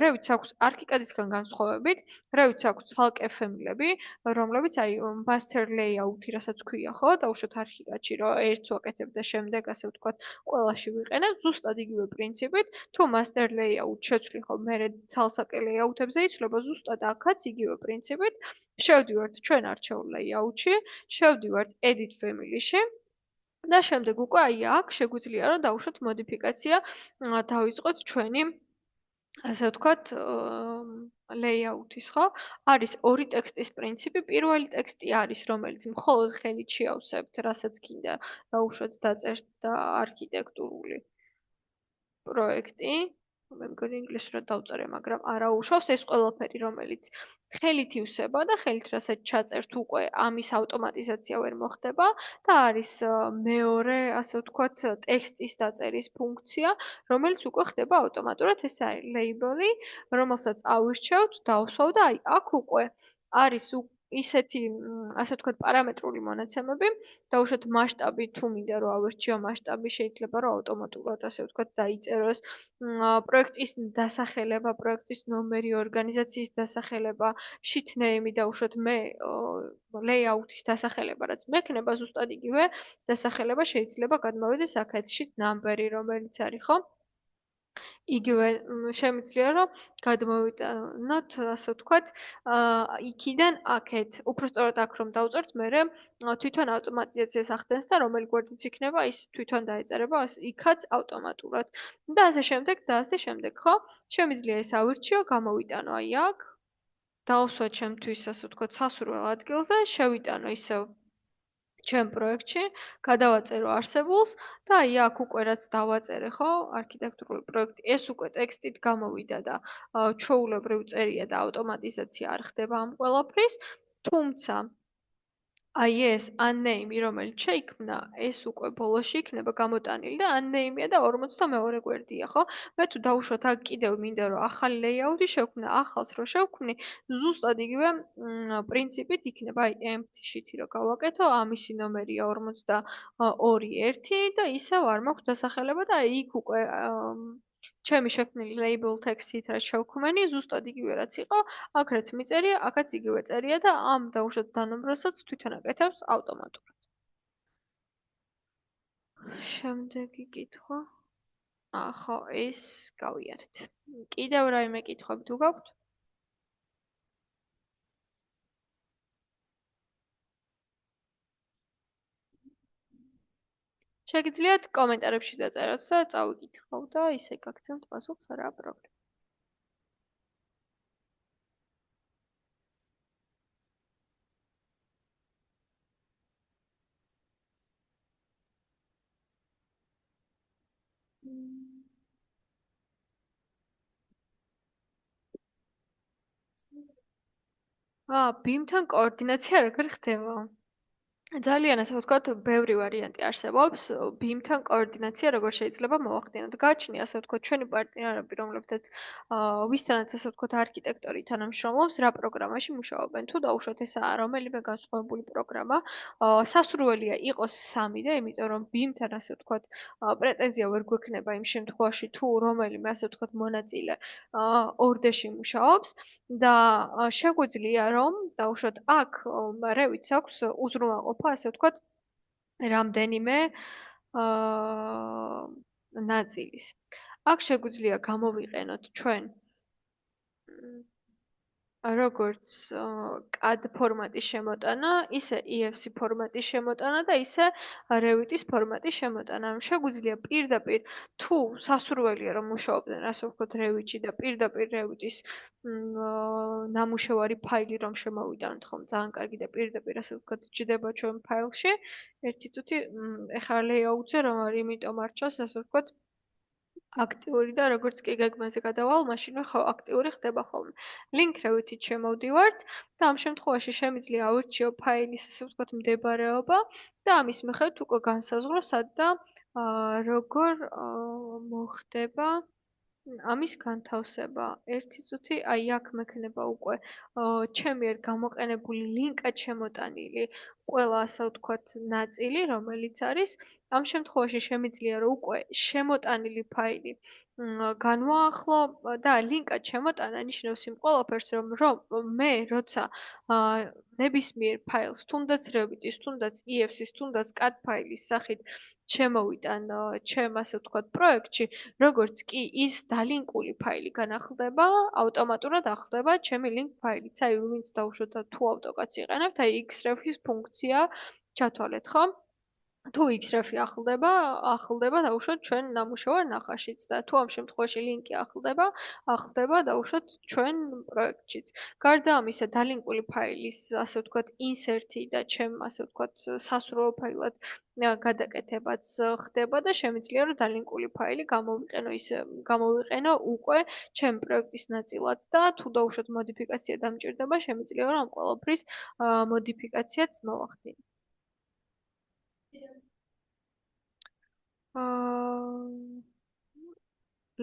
S6: Revit-ს აქვს ArchiCAD-ისგან განსხვავებით, Revit-ს აქვს ცალკე ფემილები, რომლებიც აი master layout-ი, რასაც ქვია, ხო, დაუშვათ ArchiCAD-ში, რომ ერთს ვაკეთებ და შემდეგ ასე ვთქვათ, ყველაში ვიყენებ, ზუსტად იგივე პრინციპით, თუ master layout შეცვლი ხო, მე ცალსაკე layout-ებზე იცვლება ზუსტად აქაც იგივე პრინციპით. შევდივართ ჩვენ არჩეულ layout-ში, შევდივართ edit family-ში და შემდეგ უკვე აი აქ შეგვიძლია რომ დავუშვათ მოდიფიკაცია, დავიწყოთ ჩვენი ასე ვთქვათ layout-ის, ხო? არის ორი ტექსტის პრინციპი. პირველი ტექსტი არის, რომელიც მხოლოდ ხელით შეავსებთ, რასაც გინდა დავუშვათ დაწერთ და არქიტექტურული პროექტი. მე მგონი ინგლისურად დავწერე, მაგრამ არა უშავს ეს ყველაფერი, რომელიც ხელით ივსება და ხელით რასაც ჩაწერთ უკვე ამის ავტომატიზაცია ვერ მოხდება და არის მეორე, ასე ვთქვათ, ტექსტის დაწერის ფუნქცია, რომელიც უკვე ხდება ავტომატურად, ეს არის label-ი, რომელსაც ავირჩევთ, დავსვავ და აი აქ უკვე არის ისეთი, ასე ვთქვათ, პარამეტრული მონაცემები, დავუშვათ მასშტაბი, თუ მინდა რომ ავირჩიო მასშტაბი, შეიძლება რომ ავტომატურად, ასე ვთქვათ, დაიწეროს პროექტის დასახელება, პროექტის ნომერი, ორგანიზაციის დასახელება, sheet name-ი დავუშვათ მე layout-ის დასახელება, რაც მექნება ზუსტად იგივე დასახელება შეიძლება გადმოვიდეს აქეთ sheet number-ი, რომელიც არის, ხო? იგივე შემიძლია რომ გადმოვიტანოთ, ასე ვთქვათ, იქიდან აქეთ, უფრო სწორად აქ რომ დავწერთ, მერე თვითონ ავტომატიზაციას ახდენს და რომელი გვერდიც იქნება, ის თვითონ დაეწერება იქაც ავტომატურად. და ასე შემდეგ, ხო? შემიძლია ეს ავირჩიო, გამოვიტანო აი აქ, დავსვა ჩემთვის, ასე ვთქვათ, სასურველ ადგილზე, შევიტანო ისევ ჩემ პროექტში, გადავაწერო არსებულს და აი აქ უკვე რაც დავაწერე, ხო, არქიტექტურული პროექტი, ეს უკვე ტექსტით გამოვიდა და ჩვეულებრივ წერია და ავტომატიზაცია არ ხდება ამ ყველაფრის, თუმცა აი ეს unnamed-ი, რომელიც შეიქმნა, ეს უკვე ბოლოში იქნება გამოტანილი და unnamed-ია და 42 გვერდია, ხო? მე თუ დავუშვათ აქ კიდევ მინდა რომ ახალი layout-ი შევქმნა, ახალს რო შევქმნი, ზუსტად იგივე პრინციპით იქნება, აი empty sheet-ი რო გავაკეთო, ამისი ნომერია 42.1 და ისევ არ მაქვს დასახელება და აი იქ უკვე ჩემი შექმნილი label text-ით რაც შევქმენი, ზუსტად იგივე რაც იყო, აქ რაც მიწერია, აქაც იგივე წერია და ამ დავუშვათ დანომბრასაც თვითონ აკეთებს ავტომატურად. შემდეგი კითხვა. ხო, ეს გავიარეთ. კიდევ რაიმე კითხვები თუ გაქვთ? შეგიძლიათ კომენტარებში დაწეროთ და წავიკითხავ და ისე გაგცემთ პასუხს, არაა პრობლემა. BIM-თან კოორდინაცია როგორ ხდება? ძალიან ასე ვთქვათ, ბევრი ვარიანტი არსებობს. BIM-თან კოორდინაცია როგორ შეიძლება მოვახდინოთ? გააჩნია ასე ვთქვათ, ჩვენი პარტნიორები, რომლებთაც ვისთანაც ასე ვთქვათ, არქიტექტორი თანამშრომლობს, რა პროგრამაში მუშაობენ. თუ დაუშვათ ესაა რომელიმე განსხვავებული პროგრამა, სასურველია იყოს 3 და იმიტომ რომ BIM-თან ასე ვთქვათ, პრეტენზია ვერ გვექნება იმ შემთხვევაში, თუ რომელიმე ასე ვთქვათ, მონაწილე ორდეში მუშაობს და შეგვიძლია რომ დაუშვათ აქ Revit-ს აქვს უზრუნველყოფა ასე ვთქვათ, რამდენიმე ნაწილის. აქ შეგვიძლია გამოვიყენოთ ჩვენ როგორც CAD ფორმატის შემოტანა, ისე EFC ფორმატის შემოტანა და ისე Revit-ის ფორმატის შემოტანა. შეგვიძლია პირდაპირ თუ სასურველია რომ მუშაობდნენ, ასე ვთქვათ, Revit-ში და პირდაპირ Revit-ის ნამუშევარი ფაილი რომ შემოვიდანოთ, ხომ, ძალიან კარგი და პირდაპირ ასე ვთქვათ, ჯდება ჩვენ ფაილში. ერთი წუთი ეხლა layout-ზე რომ არის, იმიტომ არ ჩანს, ასე ვთქვათ, აქტიური და როგორც კი გეგმაზე გადავალ, მაშინვე ხო აქტიური ხდება ხოლმე. Link Revit-ით შემოვდივართ და ამ შემთხვევაში შემიძლია ავირჩიო ფაილის, ასე ვთქვათ, მდებარეობა და ამის მიხედვით უკვე განსაზღვრო სად და როგორ მოხდება ამის განთავსება. ერთი წუთი, აი აქ მექნება უკვე ჩემი ერთ გამოყენებული ლინკად შემოტანილი ყველა ასე ვთქვათ ნაწილი, რომელიც არის ამ შემთხვევაში შემიძლია რომ უკვე შემოტანილი ფაილი განვაახლო და ლინკად შემოტანა ნიშნავს იმ ყველაფერს რომ მე როცა ნებისმიერ ფაილს, თუნდაც Revit-ის, თუნდაც EFC-ის, თუნდაც CAD ფაილის სახით შემოვიტან ჩემ ასე ვთქვათ პროექტში, როგორც კი ის დალინკული ფაილი განახლდება, ავტომატურად ახლდება ჩემი link ფაილიც. აი, ვინც დაუშვათ თუ AutoCAD-ს იყენებთ, აი Xref-ის ფუნქცია ჩათვალეთ, ხო? თუ X-Ref-ი ახლდება დაუშვათ ჩვენ ნამუშევარ ნახაშიც და თუ ამ შემთხვევაში ლინკი ახლდება დაუშვათ ჩვენ პროექტშიც. გარდა ამისა, დალინკული ფაილის, ასე ვთქვათ, ინსერტი და ჩემ, ასე ვთქვათ, სასურველ ფაილად გადაკეთებაც ხდება და შემიძლია რომ დალინკული ფაილი გამოვიყენო უკვე ჩემ პროექტის ნაწილად და თუ დაუშვათ მოდიფიკაცია დამჭირდება, შემიძლია რომ ამ ყველაფრის მოდიფიკაციაც მოვახდინო.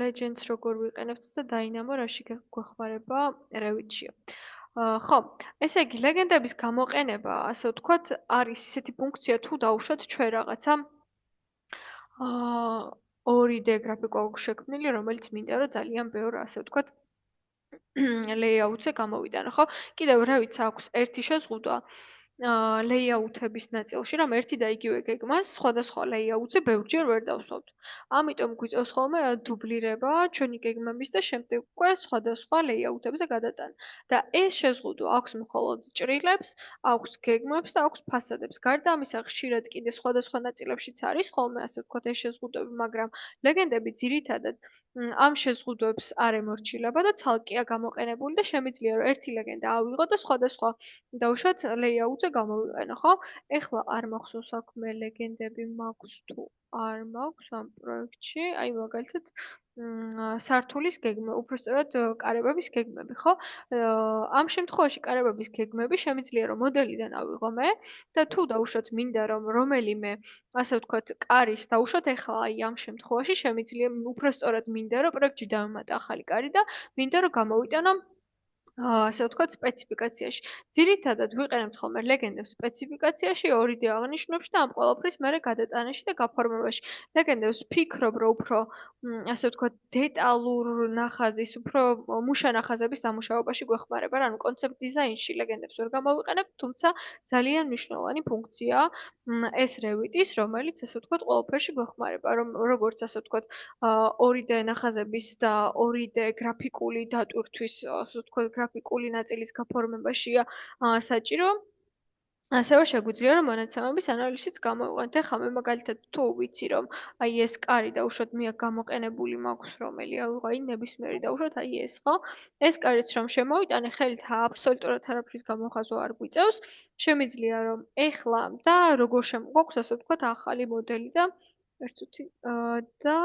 S6: Legends როგორ ვიყენებთ და Dynamo რაში გვეხმარება Revit-შია. ხო, ესე იგი ლეგენდების გამოყენება, ასე ვთქვათ, არის ისეთი ფუნქცია თუ დაუშვათ ჩვენ რაღაცა 2D გრაფიკა აქვს შექმნილი, რომელიც მინდა რომ ძალიან ბევრ, ასე ვთქვათ, layout-ზე გამოვიტანო, ხო? კიდევ Revit-ს აქვს ერთი შეზღუდვა layout-ების ნაწილში, რომ ერთი და იგივე გეგმას სხვადასხვა layout-ზე ბევრჯერ ვერ დავსვავთ. ამიტომ გვიწევს ხოლმე დუბლირება ჩვენი გეგმების და შემდეგ უკვე სხვადასხვა layout-ებზე გადატანა. და ეს შეზღუდვა აქვს მხოლოდ ჭრილებს, აქვს გეგმებს და აქვს ფასადებს. გარდა ამისა, ხშირად კიდე სხვადასხვა ნაწილებშიც არის ხოლმე, ასე ვთქვათ, ეს შეზღუდვები, მაგრამ ლეგენდები ძირითადად ამ შეზღუდვებს არ ემორჩილება და ცალკეა გამოყენებული და შემიძლია რომ ერთი ლეგენდა ავიღო და სხვადასხვა დავუშვათ layout-ზე გამოვიყენო, ხო? ეხლა არ მახსოვს აქ მე ლეგენდები მაქვს თუ არ მაქვს ამ პროექტში, აი მაგალითად სართულის გეგმა, უბრალოდ კარებების გეგმები, ხო? ამ შემთხვევაში კარებების გეგმები შემიძლია რომ მოდელიდან ავიღო მე და თუ დაუშვათ მინდა რომ რომელიმე, ასე ვთქვათ, კარის დავუშვათ ეხლა აი ამ შემთხვევაში შემიძლია უბრალოდ მინდა რომ პროექტში დავემატა ახალი კარი და მინდა რომ გამოვიტანო ასე ვთქვათ, სპეციფიკაციაში. ძირითადად ვიყენებთ ხოლმე ლეგენდებს სპეციფიკაციაში 2D აღნიშვნებში და ამ ყველაფრის მერე გადატანაში და გაფორმებაში. ლეგენდებს ვფიქრობ, რომ უფრო ასე ვთქვათ, დეტალურ ნახაზის, უფრო მუშა ნახაზების დამუშავებაში გვეხმარება. ანუ კონცეპტ დიზაინში ლეგენდებს ვერ გამოვიყენებ, თუმცა ძალიან მნიშვნელოვანი ფუნქციაა ეს Revit-ის, რომელიც ასე ვთქვათ, ყველაფერში გვეხმარება. როგორც ასე ვთქვათ, 2D ნახაზების და 2D გრაფიკული დატვირთვის, ასე ვთქვათ, გრაფიკული ნაწილის გაფორმებაშია საჭირო. ასევე შეგვიძლია რომ მონაცემების ანალიზიც გამოვიყენოთ. ეხლა მე მაგალითად თუ ვიცი რომ აი ეს კარი დაუშვათ მე აქ გამოყენებული მაქვს რომელი ავიღო აი ნებისმიერი დაუშვათ აი ეს ხო? ეს კარიც რომ შემოვიტანე ხელით აბსოლუტურად არაფრის გამოხაზვა არ გვიწევს. შემიძლია რომ ეხლა და როგორ გვაქვს ასე ვთქვათ ახალი მოდელი და ერთუთი და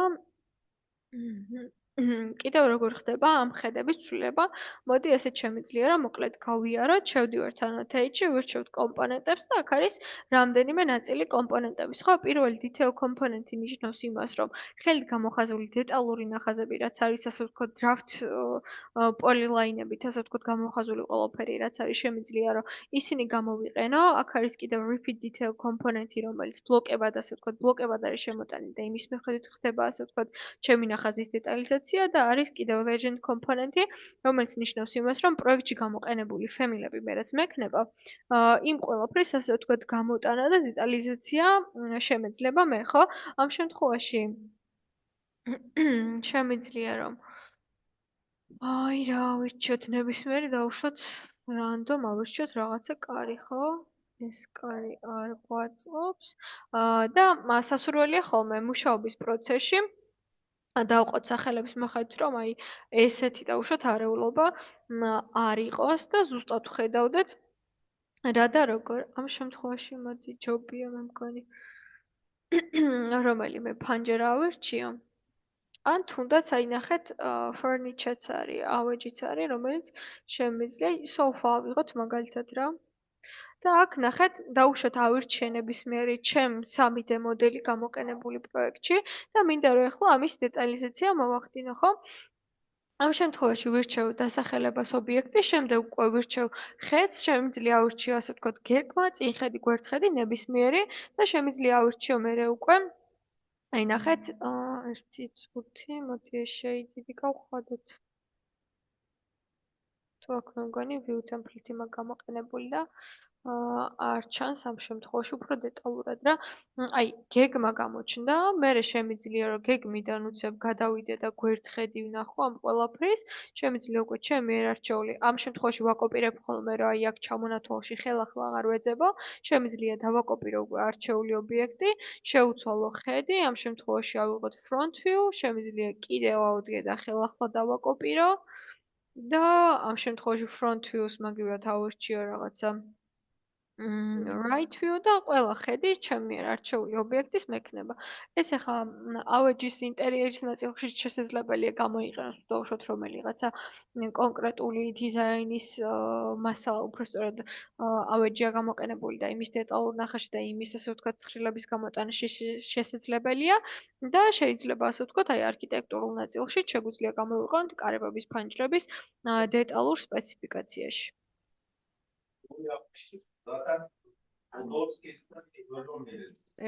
S6: კიდევ როგორ ხდება ამ ხედების ცვლილება? მოდი ესეც შემიძლია რომ მოკლედ გავიაროთ, შევდივართ annotate-ში, ვირჩევთ კომპონენტებს და აქ არის რამდენიმე ნაწილი კომპონენტების. ხო, პირველი detail component-ი ნიშნავს იმას, რომ ხელით გამოხაზული დეტალური ნახაზები, რაც არის ასე ვთქვათ draft polyline-ებით, ასე ვთქვათ გამოხაზული ყველაფერი, რაც არის შემიძლია რომ ისინი გამოვიყენო. აქ არის კიდევ repeat detail component-ი, რომელიც ბლოკებად, ასე ვთქვათ, ბლოკებად არის შემოტანილი და იმის მიხედვით ხდება, ასე ვთქვათ, ჩემი ნახაზის დეტალიზაცია და არის კიდევ legend კომპონენტი, რომელიც ნიშნავს იმას, რომ პროექტში გამოყენებული ფემილები მე რაც მექნება, იმ ყველაფრის ასე ვთქვათ გამოტანა და დეტალიზაცია შემეძლება მე, ხო? ამ შემთხვევაში შემიძლია რომ აი რა ვირჩიოთ ნებისმიერი დავუშვათ random ავირჩიოთ რაღაცა კარი, ხო? ეს კარი არ გვაწყობს და სასურველია ხოლმე მუშაობის პროცესში დავყოთ სახელების მიხედვით, რომ აი ესეთი დავუშვათ არეულობა არ იყოს და ზუსტად ვხედავდეთ რა და როგორ. ამ შემთხვევაში მოდი ჯობია მე მგონი რომელიმე ფანჯარა ავირჩიო. ან თუნდაც აი ნახეთ furniture-ც არის, ავეჯიც არის, რომელიც შემიძლია sofa ავიღოთ მაგალითად რა. და აქ ნახეთ, დავუშვათ ავირჩიე ნებისმიერი ჩემ 3D მოდელი გამოყენებული პროექტში და მინდა რომ ეხლა ამის დეტალიზაცია მოვახდინო, ხო? ამ შემთხვევაში ვირჩევ დასახელებას ობიექტის, შემდეგ უკვე ვირჩევ ხედს, შემიძლია ავირჩიო ასე ვთქვათ გეგმა, წინხედი, გვერდხედი, ნებისმიერი და შემიძლია ავირჩიო მერე უკვე აი ნახეთ, 1.5, მოდი ეს შეიძიდი გავხადოთ. თუ აქ მე მგონი view template-ი მაქვს გამოყენებული და არ ჩანს ამ შემთხვევაში უფრო დეტალურად რა. აი, გეგმა გამოჩნდა, მერე შემიძლია რომ გეგმიდან უცებ გადავიდე და გვერდხედი ვნახო ამ ყველაფრის, შემიძლია უკვე ჩემი ერარჩეული, ამ შემთხვევაში ვაკოპირებ ხოლმე რომ აი აქ ჩამონათვალში ხელახლა აღარ ვეძებო, შემიძლია დავაკოპირო უკვე არჩეული ობიექტი, შეუცვალო ხედი, ამ შემთხვევაში ავიღოთ front view, შემიძლია კიდევ ავდგე და ხელახლა დავაკოპირო და ამ შემთხვევაში front view-ს მაგივრად ავირჩიო რაღაცა right view და ყველა ხედი ჩემი მიერ არჩეული ობიექტის მექნება. ეს ახლა ავეჯის ინტერიერის ნაწილში შესაძლებელია გამოიყენოს უშუალოდ რომელიღაცა კონკრეტული დიზაინის მასალა, უბრალოდ ავეჯია გამოყენებული და იმის დეტალურ ნახაში და იმის ასე ვთქვათ ცხრილების გამოტანა შესაძლებელია და შეიძლება ასე ვთქვათ აი არქიტექტურულ ნაწილში შეგვიძლია გამოვიყენოთ კარებების ფანჯრების დეტალურ სპეციფიკაციაში.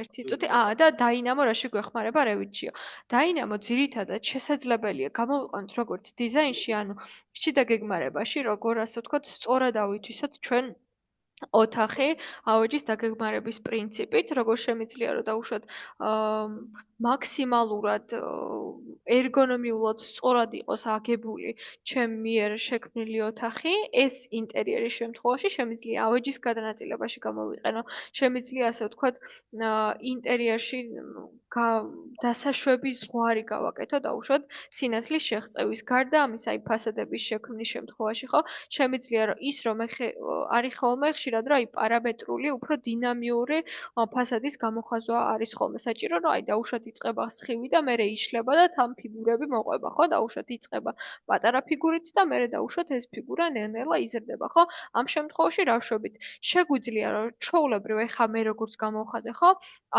S6: ერთი წუთი და დაინამო რაში გვეხმარება რევიჩიო. დაინამო ძირითადად შესაძლებელია გამოვიყენოთ როგორც დიზაინში, ანუ ხშირ დაგეგმარებაში, როგორ ასე ვთქვათ, სწორად ავითვისოთ ჩვენ ოთახი ავეჯის დაგეგმარების პრინციპით, როგორ შემიძლია რომ დაუშვათ მაქსიმალურად ერგონომიულად სწორად იყოს აგებული ჩემი მიერ შექმნილი ოთახი, ეს ინტერიერის შემთხვევაში შემიძლია ავეჯის გადანაწილებაში გამოვიყენო, შემიძლია ასე ვთქვათ ინტერიერში დასაშვების ზღვარი გავაკეთო დაუშვათ სინათლის შეღწევის გარდა ამის აი ფასადების შექმნის შემთხვევაში ხო შემიძლია რომ ის რომ არის ხოლმე ხშირად რომ აი პარამეტრული უფრო დინამიური ფასადის გამოხაზვა არის ხოლმე საჭირო რომ აი დაუშვათ იწყება სხივი და მერე იშლება და თან ფიგურები მოყვება ხო დაუშვათ იწყება პატარა ფიგურით და მერე დაუშვათ ეს ფიგურა ნელ-ნელა იზრდება ხო ამ შემთხვევაში რავშვებით შეგვიძლია რომ ჩვეულებრივ ეხა მე როგორც გამოვხაზე ხო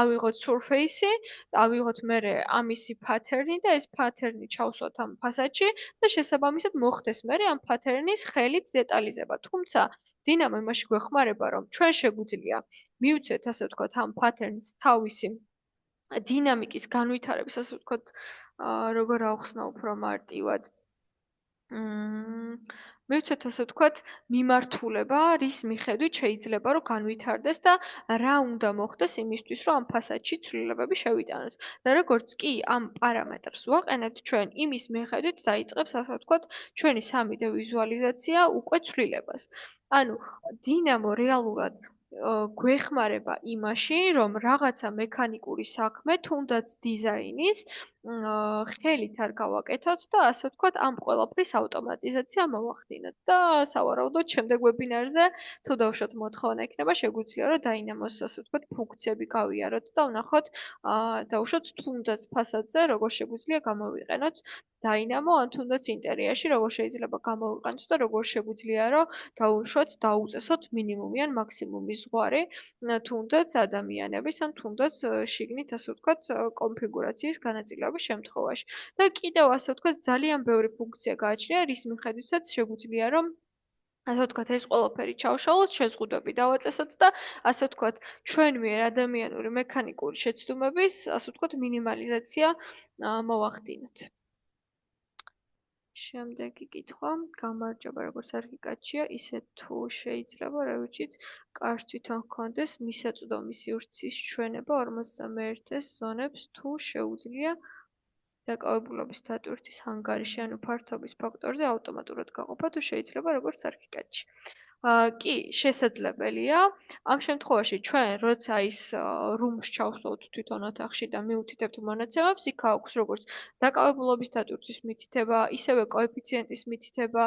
S6: ავიღოთ surface-ი ავიღოთ მერე ამისი pattern-ი და ეს pattern-ი ჩავსვათ ამ ფასადში და შესაბამისად მოხდეს მერე ამ pattern-ის ხელით დეტალიზება. თუმცა დინამო იმაში გვეხმარება რომ ჩვენ შეგვიძლია მივცეთ ასე ვთქვათ ამ pattern-ს თავისი დინამიკის განვითარების ასე ვთქვათ როგორ ავხსნა უფრო მარტივად მივცეთ ასე ვთქვათ მიმართულება რის მიხედვით შეიძლება რომ განვითარდეს და რა უნდა მოხდეს იმისთვის რომ ამ ფასადში ცვლილებები შევიტანოთ და როგორც კი ამ პარამეტრს ვაყენებთ ჩვენ იმის მიხედვით დაიწყებს ასე ვთქვათ ჩვენი 3D ვიზუალიზაცია უკვე ცვლილებას ანუ დინამო რეალურად გვეხმარება იმაში რომ რაღაცა მექანიკური საქმე თუნდაც დიზაინის ხელით არ გავაკეთოთ და ასე ვთქვათ ამ ყველაფრის ავტომატიზაცია მოვახდინოთ და სავარაუდოდ შემდეგ ვებინარზე თუ დავუშვათ მოთხოვნა იქნება შეგვიძლია რომ დაინამოს ასე ვთქვათ ფუნქციები გავიაროთ და ვნახოთ დავუშვათ თუნდაც ფასადზე როგორ შეგვიძლია გამოვიყენოთ დაინამო ან თუნდაც ინტერიერში როგორ შეიძლება გამოვიყენოთ და როგორ შეგვიძლია რომ დავუშვათ დაუწესოთ მინიმუმი ან მაქსიმუმი ზღვარი თუნდაც ადამიანების ან თუნდაც შიგნით ასე ვთქვათ კონფიგურაციის განაწილების შემთხვევაში და კიდევ ასე ვთქვათ ძალიან ბევრი ფუნქცია გააჩნია რის მიხედვითაც შეგვიძლია რომ ასე ვთქვათ ეს ყველაფერი ჩავშალოთ შეზღუდვები დავაწესოთ და ასე ვთქვათ ჩვენ მიერ ადამიანური მექანიკური შეცდომების ასე ვთქვათ მინიმალიზაცია მოვახდინოთ შემდეგი კითხვა გამარჯობა როგორც არქიკაჩია ისე თუ შეიძლება რა ვიცით კარს თვითონ ჰქონდეს მისაწვდომი სივრცის ჩვენება 51-ს ზონებს თუ შეუძლია დაკავებულობის დატვირთვის ანგარიში ანუ ფართობის ფაქტორზე ავტომატურად გაყოფა თუ შეიძლება როგორც არქიკაჩი კი, შესაძლებელია. ამ შემთხვევაში ჩვენ როცა ის რუმს ჩავსვათ თვითონ ოთახში და მიუთითებთ მონაცემებს, იქ აქვს როგორც დაკავებულობის დატვირთვის მითითება, ისევე კოეფიციენტის მითითება.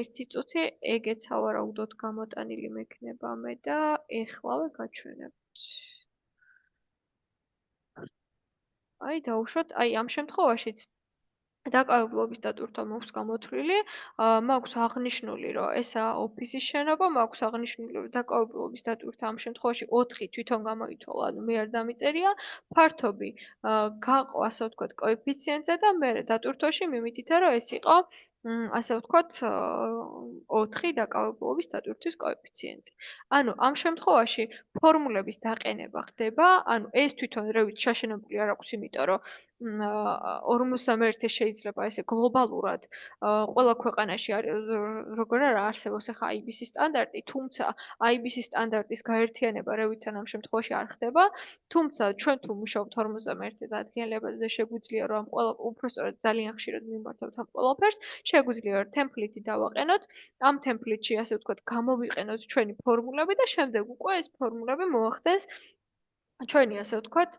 S6: ერთი წუთი, ეგეც ავარაუდოდ გამოტანილი მექნება მე და ეხლავე გაჩვენებთ. აი, დავუშვათ, აი ამ შემთხვევაშიც დაკავებულობის დატვირთვა მაქვს გამოთვლილი, მაქვს აღნიშნული, რომ ესაა ოფისის შენობა, მაქვს აღნიშნული, რომ დაკავებულობის დატვირთვა ამ შემთხვევაში 4 თვითონ გამოითვალა, ანუ მე არ დამიწერია, ფართობი გაყო, ასე ვთქვათ, კოეფიციენტზე და მე დატვირთვაში მიმითითა, რომ ეს იყო ასე ვთქვათ, 4 დაკავებულობის დატვირთვის კოეფიციენტი. ანუ ამ შემთხვევაში ფორმულების დაყენება ხდება, ანუ ეს თვითონ რევით შაშენებული არ აქვს, იმიტომ რომ 51 შეიძლება ესე გლობალურად ყველა ქვეყანაში როგორ არა არსებობს ახლა IBC სტანდარტი, თუმცა IBC სტანდარტის გაერთიანება რევითთან ამ შემთხვევაში არ ხდება, თუმცა ჩვენ თუ მუშაობთ 51 დადგენილებაზე და შეგვიძლია რომ ყველა უпростоრად ძალიან ხშირად მიმართავთ ამ ყველაფერს, შეგვიძლია რომ თემპლიტი დავაყენოთ, ამ თემპლიტში ასე ვთქვათ გამოვიყენოთ ჩვენი ფორმულები და შემდეგ უკვე ეს ფორმულები მოახდენს ჩვენი ასე ვთქვათ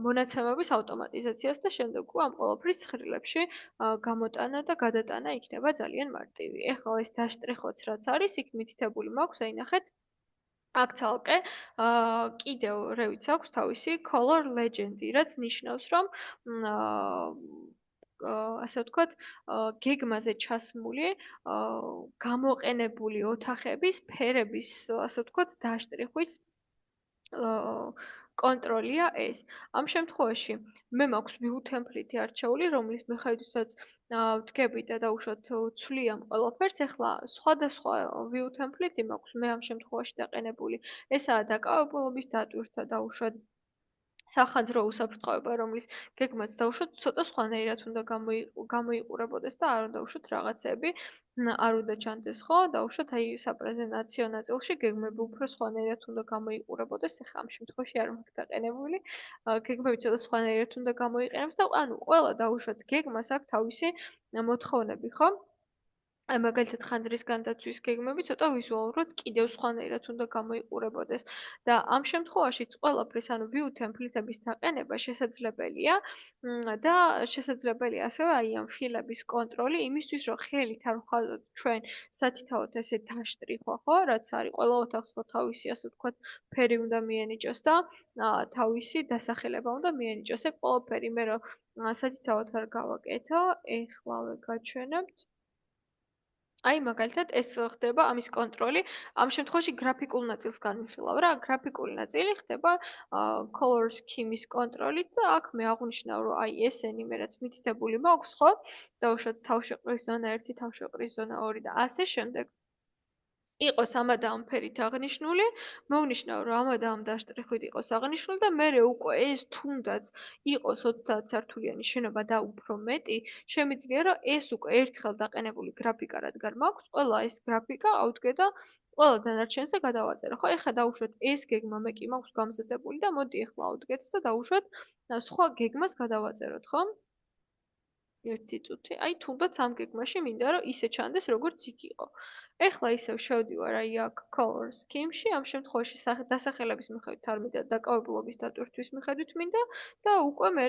S6: მონაცემების ავტომატიზაციას და შემდეგ უკვე ამ ყველაფრის ცხრილებში გამოტანა და გადატანა იქნება ძალიან მარტივი. ეხლა ეს დაშტრიხოც რაც არის, იქ მითითებული მაქვს, აი ნახეთ. აქ ცალკე კიდევ რევიც აქვს თავისი color legend-ი, რაც ნიშნავს, რომ ასე ვთქვათ, გეგმაზე ჩასმული გამოყენებული ოთახების ფერების, ასე ვთქვათ, დაშტრიხვის კონტროლია ეს. ამ შემთხვევაში მე მაქვს view template არჩეული, რომლის მიხედვითაც ვდგები და დავუშვათ ცვლი ამ ყველაფერს. ეხლა სხვადასხვა view template მაქვს მე ამ შემთხვევაში დაყენებული. ესაა დაკავებულობის დატვირთვა დავუშვათ სახანძრო უსაფრთხოება, რომლის გეგმაც დავუშვათ ცოტა სხვანაირად უნდა გამოიყურებოდეს და არ უნდა უშვათ რაღაცები არ უნდა ჩანდეს, ხო? დავუშვათ აი საპრეზენტაციო ნაწილში გეგმები უფრო სხვანაირად უნდა გამოიყურებოდეს, ეხლა ამ შემთხვევაში არ მაქვს დაყენებული. გეგმები ცოტა სხვანაირად უნდა გამოიყენოს და ანუ ყველა დავუშვათ გეგმას აქვს თავისი მოთხოვნები, ხო? აი მაგალითად ხანდრის განდაცვის გეგმები ცოტა ვიზუალურად კიდევ სხვანაირად უნდა გამოიყურებოდეს და ამ შემთხვევაშიც ყველაფრის ანუ view template-ების დაყენება შესაძლებელია და შესაძლებელია ასევე აი ამ ფილების კონტროლი იმისთვის რომ ხელით არ ვხაზოთ ჩვენ სათითაოდ ესე დაშტრიხვა ხო რაც არის ყველა ოთახს ხო თავისი ასე ვთქვათ ფერი უნდა მიენიჭოს და თავისი დასახელება უნდა მიენიჭოს ეგ ყველაფერი მე რომ სათითაოდ არ გავაკეთო ეხლავე გაჩვენებთ აი მაგალითად ეს ხდება ამის კონტროლი ამ შემთხვევაში გრაფიკულ ნაწილს განვიხილავ რა გრაფიკული ნაწილი ხდება color scheme-ის კონტროლით და აქ მე აღვნიშნავ რომ აი ესენი მე რაც მითითებული მაქვს ხო დავუშვათ თავშეყრის ზონა 1 თავშეყრის ზონა 2 და ასე შემდეგ იყოს ამა და ამ ფერით აღნიშნული, მოვნიშნავ რომ ამა და ამ დაშტრიხვით იყოს აღნიშნული და მერე უკვე ეს თუნდაც იყოს 30 სართულიანი შენობა და უფრო მეტი, შემიძლია რომ ეს უკვე ერთხელ დაყენებული გრაფიკა რადგან მაქვს, ყველა ეს გრაფიკა ავდგე და ყველა დანარჩენზე გადავაწერო. ხო, ეხლა დავუშვათ ეს გეგმა მე კი მაქვს გამზადებული და მოდი ეხლა ავდგეთ და დავუშვათ სხვა გეგმას გადავაწეროთ, ხო? ერთი წუთი. აი თუნდაც ამ გეგმაში მინდა რომ ისე ჩანდეს როგორც იქ იყო. ეხლა ისევ შევდივარ აი აქ color scheme-ში, ამ შემთხვევაში დასახელების მიხედვით არ მინდა დაკავებულობის დატვირთვის მიხედვით მინდა და უკვე მე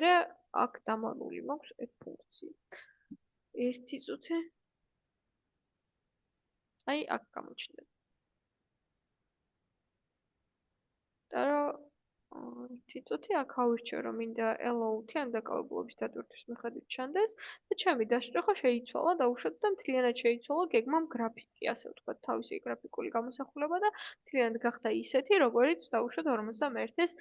S6: აქ დამალული მაქვს ეგ ფუნქცია. ერთი წუთი. აი აქ გამოჩნდება. და ერთი წუთი აქ ავირჩევ რომ მინდა allow-ი ან დაკავებულობის დატვირთვის მიხედვით ჩანდეს და ჩემი დაშტრიხვა შეიცვალა და უშოთ და მთლიანად შეიცვალა გეგმამ გრაფიკი, ასე ვთქვათ, თავისი გრაფიკული გამოსახულება და მთლიანად გახდა ისეთი, როგორც დაუშვათ 51-ს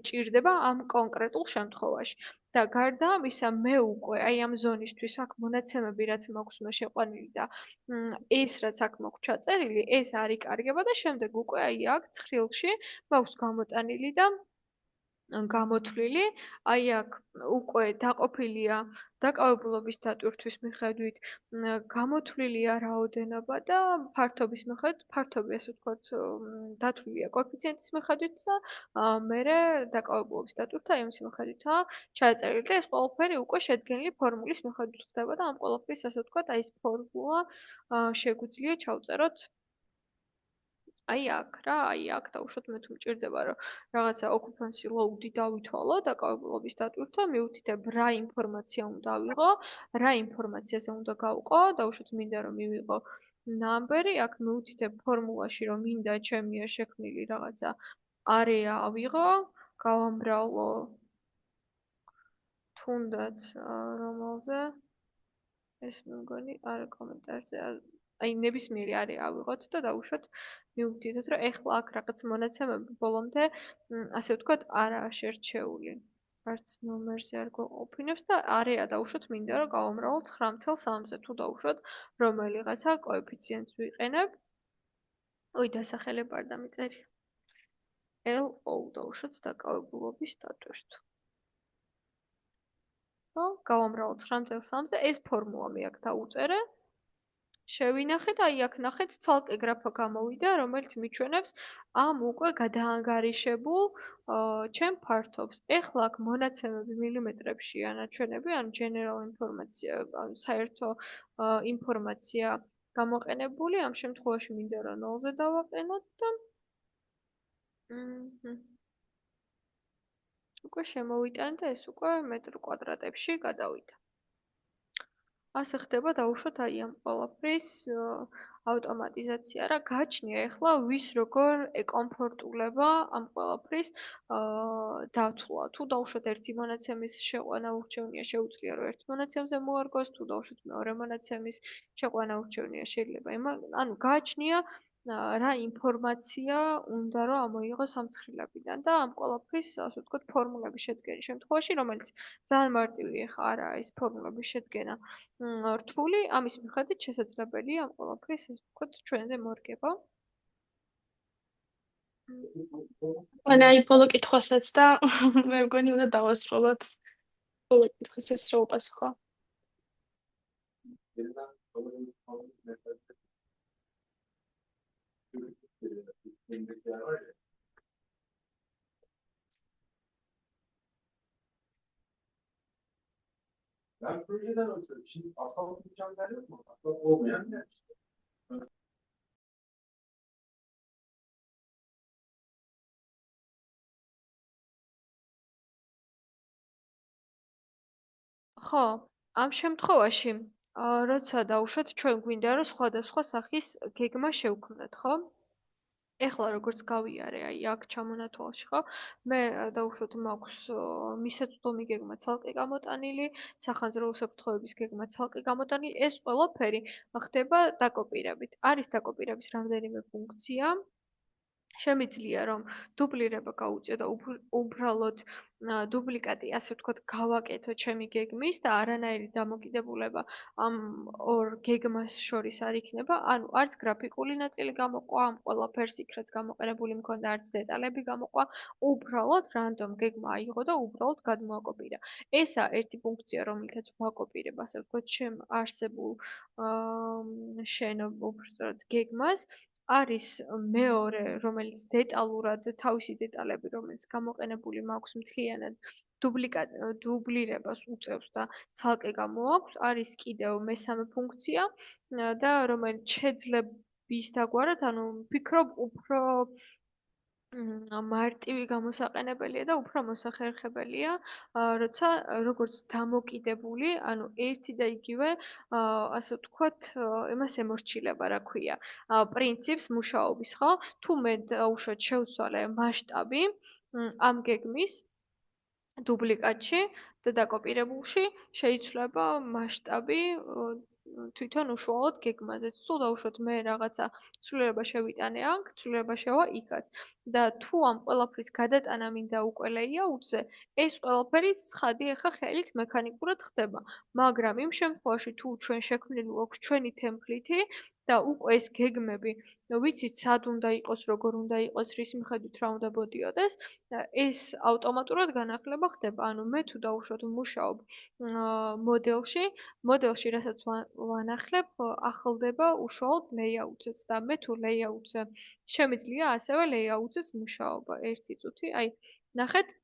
S6: ჭირდება ამ კონკრეტულ შემთხვევაში. და გარდა ამისა, მე უკვე აი ამ ზონისთვის აქ მონაცემები რაც მაქვს მე შეყვანილი და ეს რაც აქ მაქვს ჩაწერილი, ეს არ იკარგება და შემდეგ უკვე აი აქ ცხრილში მაქვს გამოტანილი და გამოთვლილი, აი აქ უკვე დაყოფილია დაკავებულობის დატვირთვის მიხედვით, გამოთვლილია რაოდენობა და ფართობის მიხედვით, ფართობი ასე ვთქვათ, დათვლილია კოეფიციენტის მიხედვით და მერე დაკავებულობის დატვირთვა იმის მიხედვითაა ჩაწერილი და ეს ყველაფერი უკვე შედგენილი ფორმულის მიხედვით ხდება და ამ ყველაფრის ასე ვთქვათ, აი ეს ფორმულა შეგვიძლია ჩავწეროთ აი აქ რა, აი აქ დავუშვათ მე თუ მჭირდება რომ რაღაცა occupancy load-ი დავითვალო დაკავებულობის დატვირთვა, მივუთითებ რა ინფორმაცია უნდა ავიღო, რა ინფორმაციაზე უნდა გავყო, დავუშვათ მინდა რომ მივიღო number-ი, აქ მივუთითებ ფორმულაში რომ მინდა ჩემია შექმნილი რაღაცა area ავიღო, გავამბრავლო თუნდაც რომელზე ეს მე მგონი არა კომენტარზე აი ნებისმიერი არე ავიღოთ და დავუშვათ მივხვდით რომ ეხლა აქ რაღაც მონაცემები ბოლომდე ასე ვთქვათ არაა შერჩეული. არც ნომერზე არ გვაყოფინებს და არეა დავუშვათ მინდა რომ გავამრავლოთ 9/3-ზე თუ დავუშვათ რომელიღაცა კოეფიციენტს ვიყენებ. ოი დასახელება არ დამიწერი. LO დავუშვათ დაკავებულობის სტატუსით. ხო, გავამრავლოთ 9/3-ზე ეს ფორმულა მე აქ დავუწერე. შევინახეთ, აი აქ ნახეთ ცალკე გრაფა გამოვიდა, რომელიც მიჩვენებს ამ უკვე გადაანგარიშებულ ჩემ ფართობს. ეხლა აქ მონაცემები მილიმეტრებშია ნაჩვენები, ანუ general ინფორმაცია, ანუ საერთო ინფორმაცია გამოყენებული, ამ შემთხვევაში მინდა რომ 0-ზე დავაყენოთ და უკვე შემოვიტანეთ და ეს უკვე მეტრ კვადრატებში გადავიდა. ასე ხდება დავუშვათ აი ამ ყველაფრის ავტომატიზაცია რა გაჩნია ეხლა ვის როგორ ეკომფორტულება ამ ყველაფრის დათვლა თუ დავუშვათ ერთი მონაცემის შეყვანა ურჩევნია შეუძლია რომ ერთ მონაცემზე მოარგოს თუ დავუშვათ მეორე მონაცემის შეყვანა ურჩევნია შეიძლება ანუ გაჩნია რა ინფორმაცია უნდა რომ ამოიღოს ამ ცხრილებიდან და ამ ყველაფრის ასე ვთქვათ ფორმულების შედგენის შემთხვევაში რომელიც ძალიან მარტივი ხა არაა ეს ფორმულების შედგენა რთული ამის მიხედვით შესაძლებელია ამ ყველაფრის ასე ვთქვათ ჩვენზე მორგება
S4: აი ბოლო კითხვასაც და მე მგონი უნდა დავასრულოთ ბოლო კითხვასაც რა უპასუხო
S5: Ben projeden ötürü şimdi asal imkanlar yok mu? Asal olmayan ne?
S6: ხო, ამ შემთხვევაში, როცა დავუშვათ ჩვენ გვინდა რომ სხვადასხვა სახის გეგმა შევქმნათ, ხო? ეხლა როგორც გავიარე, აი აქ ჩამონათვალში, ხო? მე დავუშვათ მაქვს მისაწვდომი გეგმა ცალკე გამოტანილი, სახანძრო უსაფრთხოების გეგმა ცალკე გამოტანილი, ეს ყველაფერი ხდება დაკოპირებით. არის დაკოპირების რამდენიმე ფუნქცია. შემიძლია რომ დუბლირება გავუწიო და უბრალოდ დუპლიკატი ასე ვთქვათ გავაკეთო ჩემი გეგმის და არანაირი დამოკიდებულება ამ ორ გეგმას შორის არ იქნება, ანუ არც გრაფიკული ნაწილი გამოყვა ამ ყველაფერს იქ რაც გამოყენებული მქონდა, არც დეტალები გამოყვა, უბრალოდ რანდომ გეგმა აიღო და უბრალოდ გადმოაკოპირა. ესა ერთი ფუნქცია, რომელთაც ვაკოპირებ, ასე ვთქვათ, ჩემ არსებულ უბრალოდ გეგმას. არის მეორე, რომელიც დეტალურად თავისი დეტალები, რომელიც გამოყენებული მაქვს მთლიანად დუბლირებას უწევს და ცალკე გამოაქვს, არის კიდევ მესამე ფუნქცია და რომელიც შეძლების დაგვარად, ანუ ვფიქრობ უფრო მარტივი გამოსაყენებელია და უფრო მოსახერხებელია, როცა როგორც დამოკიდებული, ანუ ერთი და იგივე, ასე ვთქვათ, იმას ემორჩილება, რა ქვია, პრინციპს მუშაობის, ხო? თუ მე უშოთ შევცვალე მასშტაბი ამ გეგმის დუპლიკატში და დაკოპირებულში შეიცვლება მასშტაბი თვითონ უშუალოდ გეგმაზე. თუ დავუშვათ მე რაღაცა ცვლილება შევიტანე აქ, ცვლილება შევა იქაც. და თუ ამ ყველაფრის გადატანა მინდა უკვე ლეიაუტზე, ეს ყველაფერი ცხადი ახლა ხელით მექანიკურად ხდება. მაგრამ იმ შემთხვევაში თუ ჩვენ შექმნილი გვაქვს ჩვენი თემპლიტი და უკვე ეს გეგმები, ვიცით სად უნდა იყოს, როგორ უნდა იყოს, რის მიხედვით რა უნდა ბოდიოდეს, ეს ავტომატურად განახლება ხდება. ანუ მე თუ დავუშვათ ვმუშაობ მოდელში, რასაც ვანახლებ, ახლდება უშუალოდ ლეიაუტზეც და მე თუ ლეიაუტზე შემიძლია ასევე ლეიაუტზეც მუშაობა. ერთი წუთი, აი, ნახეთ,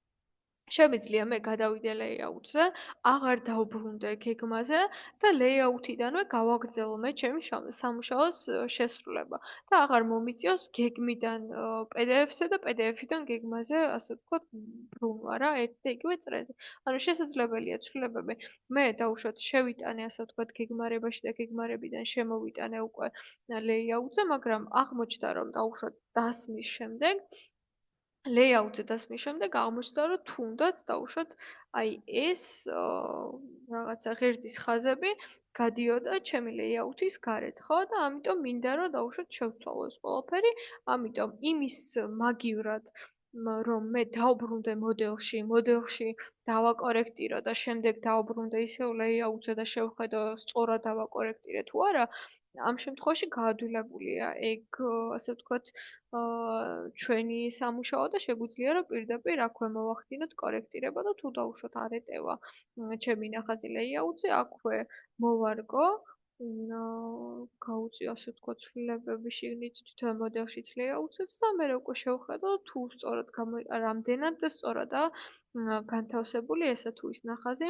S6: შემიძლია მე გადავიდე ლეიაუტზე, აღარ დავბრუნდე გეგმაზე და ლეიაუთიდანვე გავაგრძელო მე ჩემი სამუშაოს შესრულება და აღარ მომიწიოს გეგმიდან PDF-ზე და PDF-იდან გეგმაზე, ასე ვთქვათ, ბრუნვა რა, ერთ და იგივე წრეზე. ანუ შესაძლებელია ცვლილებები მე დავუშვათ შევიტანე, ასე ვთქვათ, გეგმარებაში და გეგმარებიდან შემოვიტანე უკვე ლეიაუტზე, მაგრამ აღმოჩნდა რომ დავუშვათ დასმის შემდეგ ლეიაუტზე დასმის შემდეგ აღმოჩნდა რომ თუნდაც დავუშვათ აი ეს რაღაცა ღერძის ხაზები გადიოდა ჩემი ლეიაუთის გარეთ, ხო? და ამიტომ მინდა რომ დავუშვათ შევცვალო ეს ყველაფერი, ამიტომ იმის მაგივრად რომ მე დავბრუნდე მოდელში დავაკორექტირო და შემდეგ დავბრუნდე ისევ layout-ზე და შევხედო სწორად დავაკორექტირე თუ არა, ამ შემთხვევაში გაადვილებულია ეგ, ასე ვთქვათ, ჩვენი სამუშაო და შეგვიძლია რომ პირდაპირ აქვე მოვახდინოთ კორექტირება და თუ დაუშვოთ არ ეტევა ჩემი ნახაზი layout-ზე, აქვე მოვარგო გაუწიო ასე ვთქვათ ცვლილებები შიგნით თვითონ მოდელშიც layout-ს და მე უკვე შევხედო თუ სწორად რამდენად სწორადაა განთავსებული ესა თუ ის ნახაზი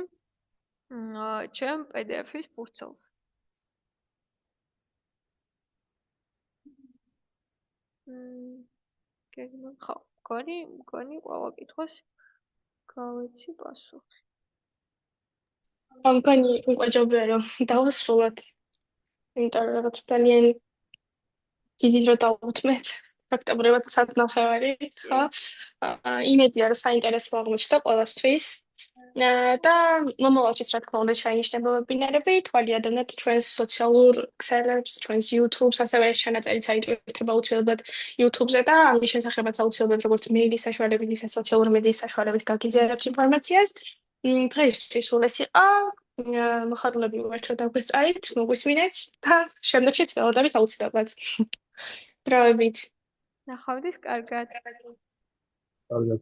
S6: ჩემ PDF-ის ფურცელს. ხო, მგონი ყველა კითხვას გავეცი პასუხი.
S4: მგონი უყვაჯობია რომ დავასრულოთ. იმიტომ რომ რაღაც ძალიან დიდი დრო დავუთმეთ. ფაქტობრივად სათნახევარი, ხო? იმედია რომ საინტერესო აღმოჩნდა ყველასთვის. და მომავალშიც რა თქმა უნდა ჩაინიშნება ვებინარები, თვალიადანად ჩვენს სოციალურ ქსელებს, ჩვენს YouTube-ს, ასევე ეს ჩანაწერიც აიტვირთება აუცილებლად YouTube-ზე და ამის შესახებაც აუცილებლად როგორც მეილის საშუალებით, ისე სოციალური მედიის საშუალებით გაგიზიარებთ ინფორმაციას. დღეისთვის სულ ეს იყო. მოხარულები ვართ რომ დაგვესწარით, მოგვისმინეთ და შემდეგშიც ველოდებით აუცილებლად. დროებით.
S6: ნახვამდის კარგად.
S5: კარგად.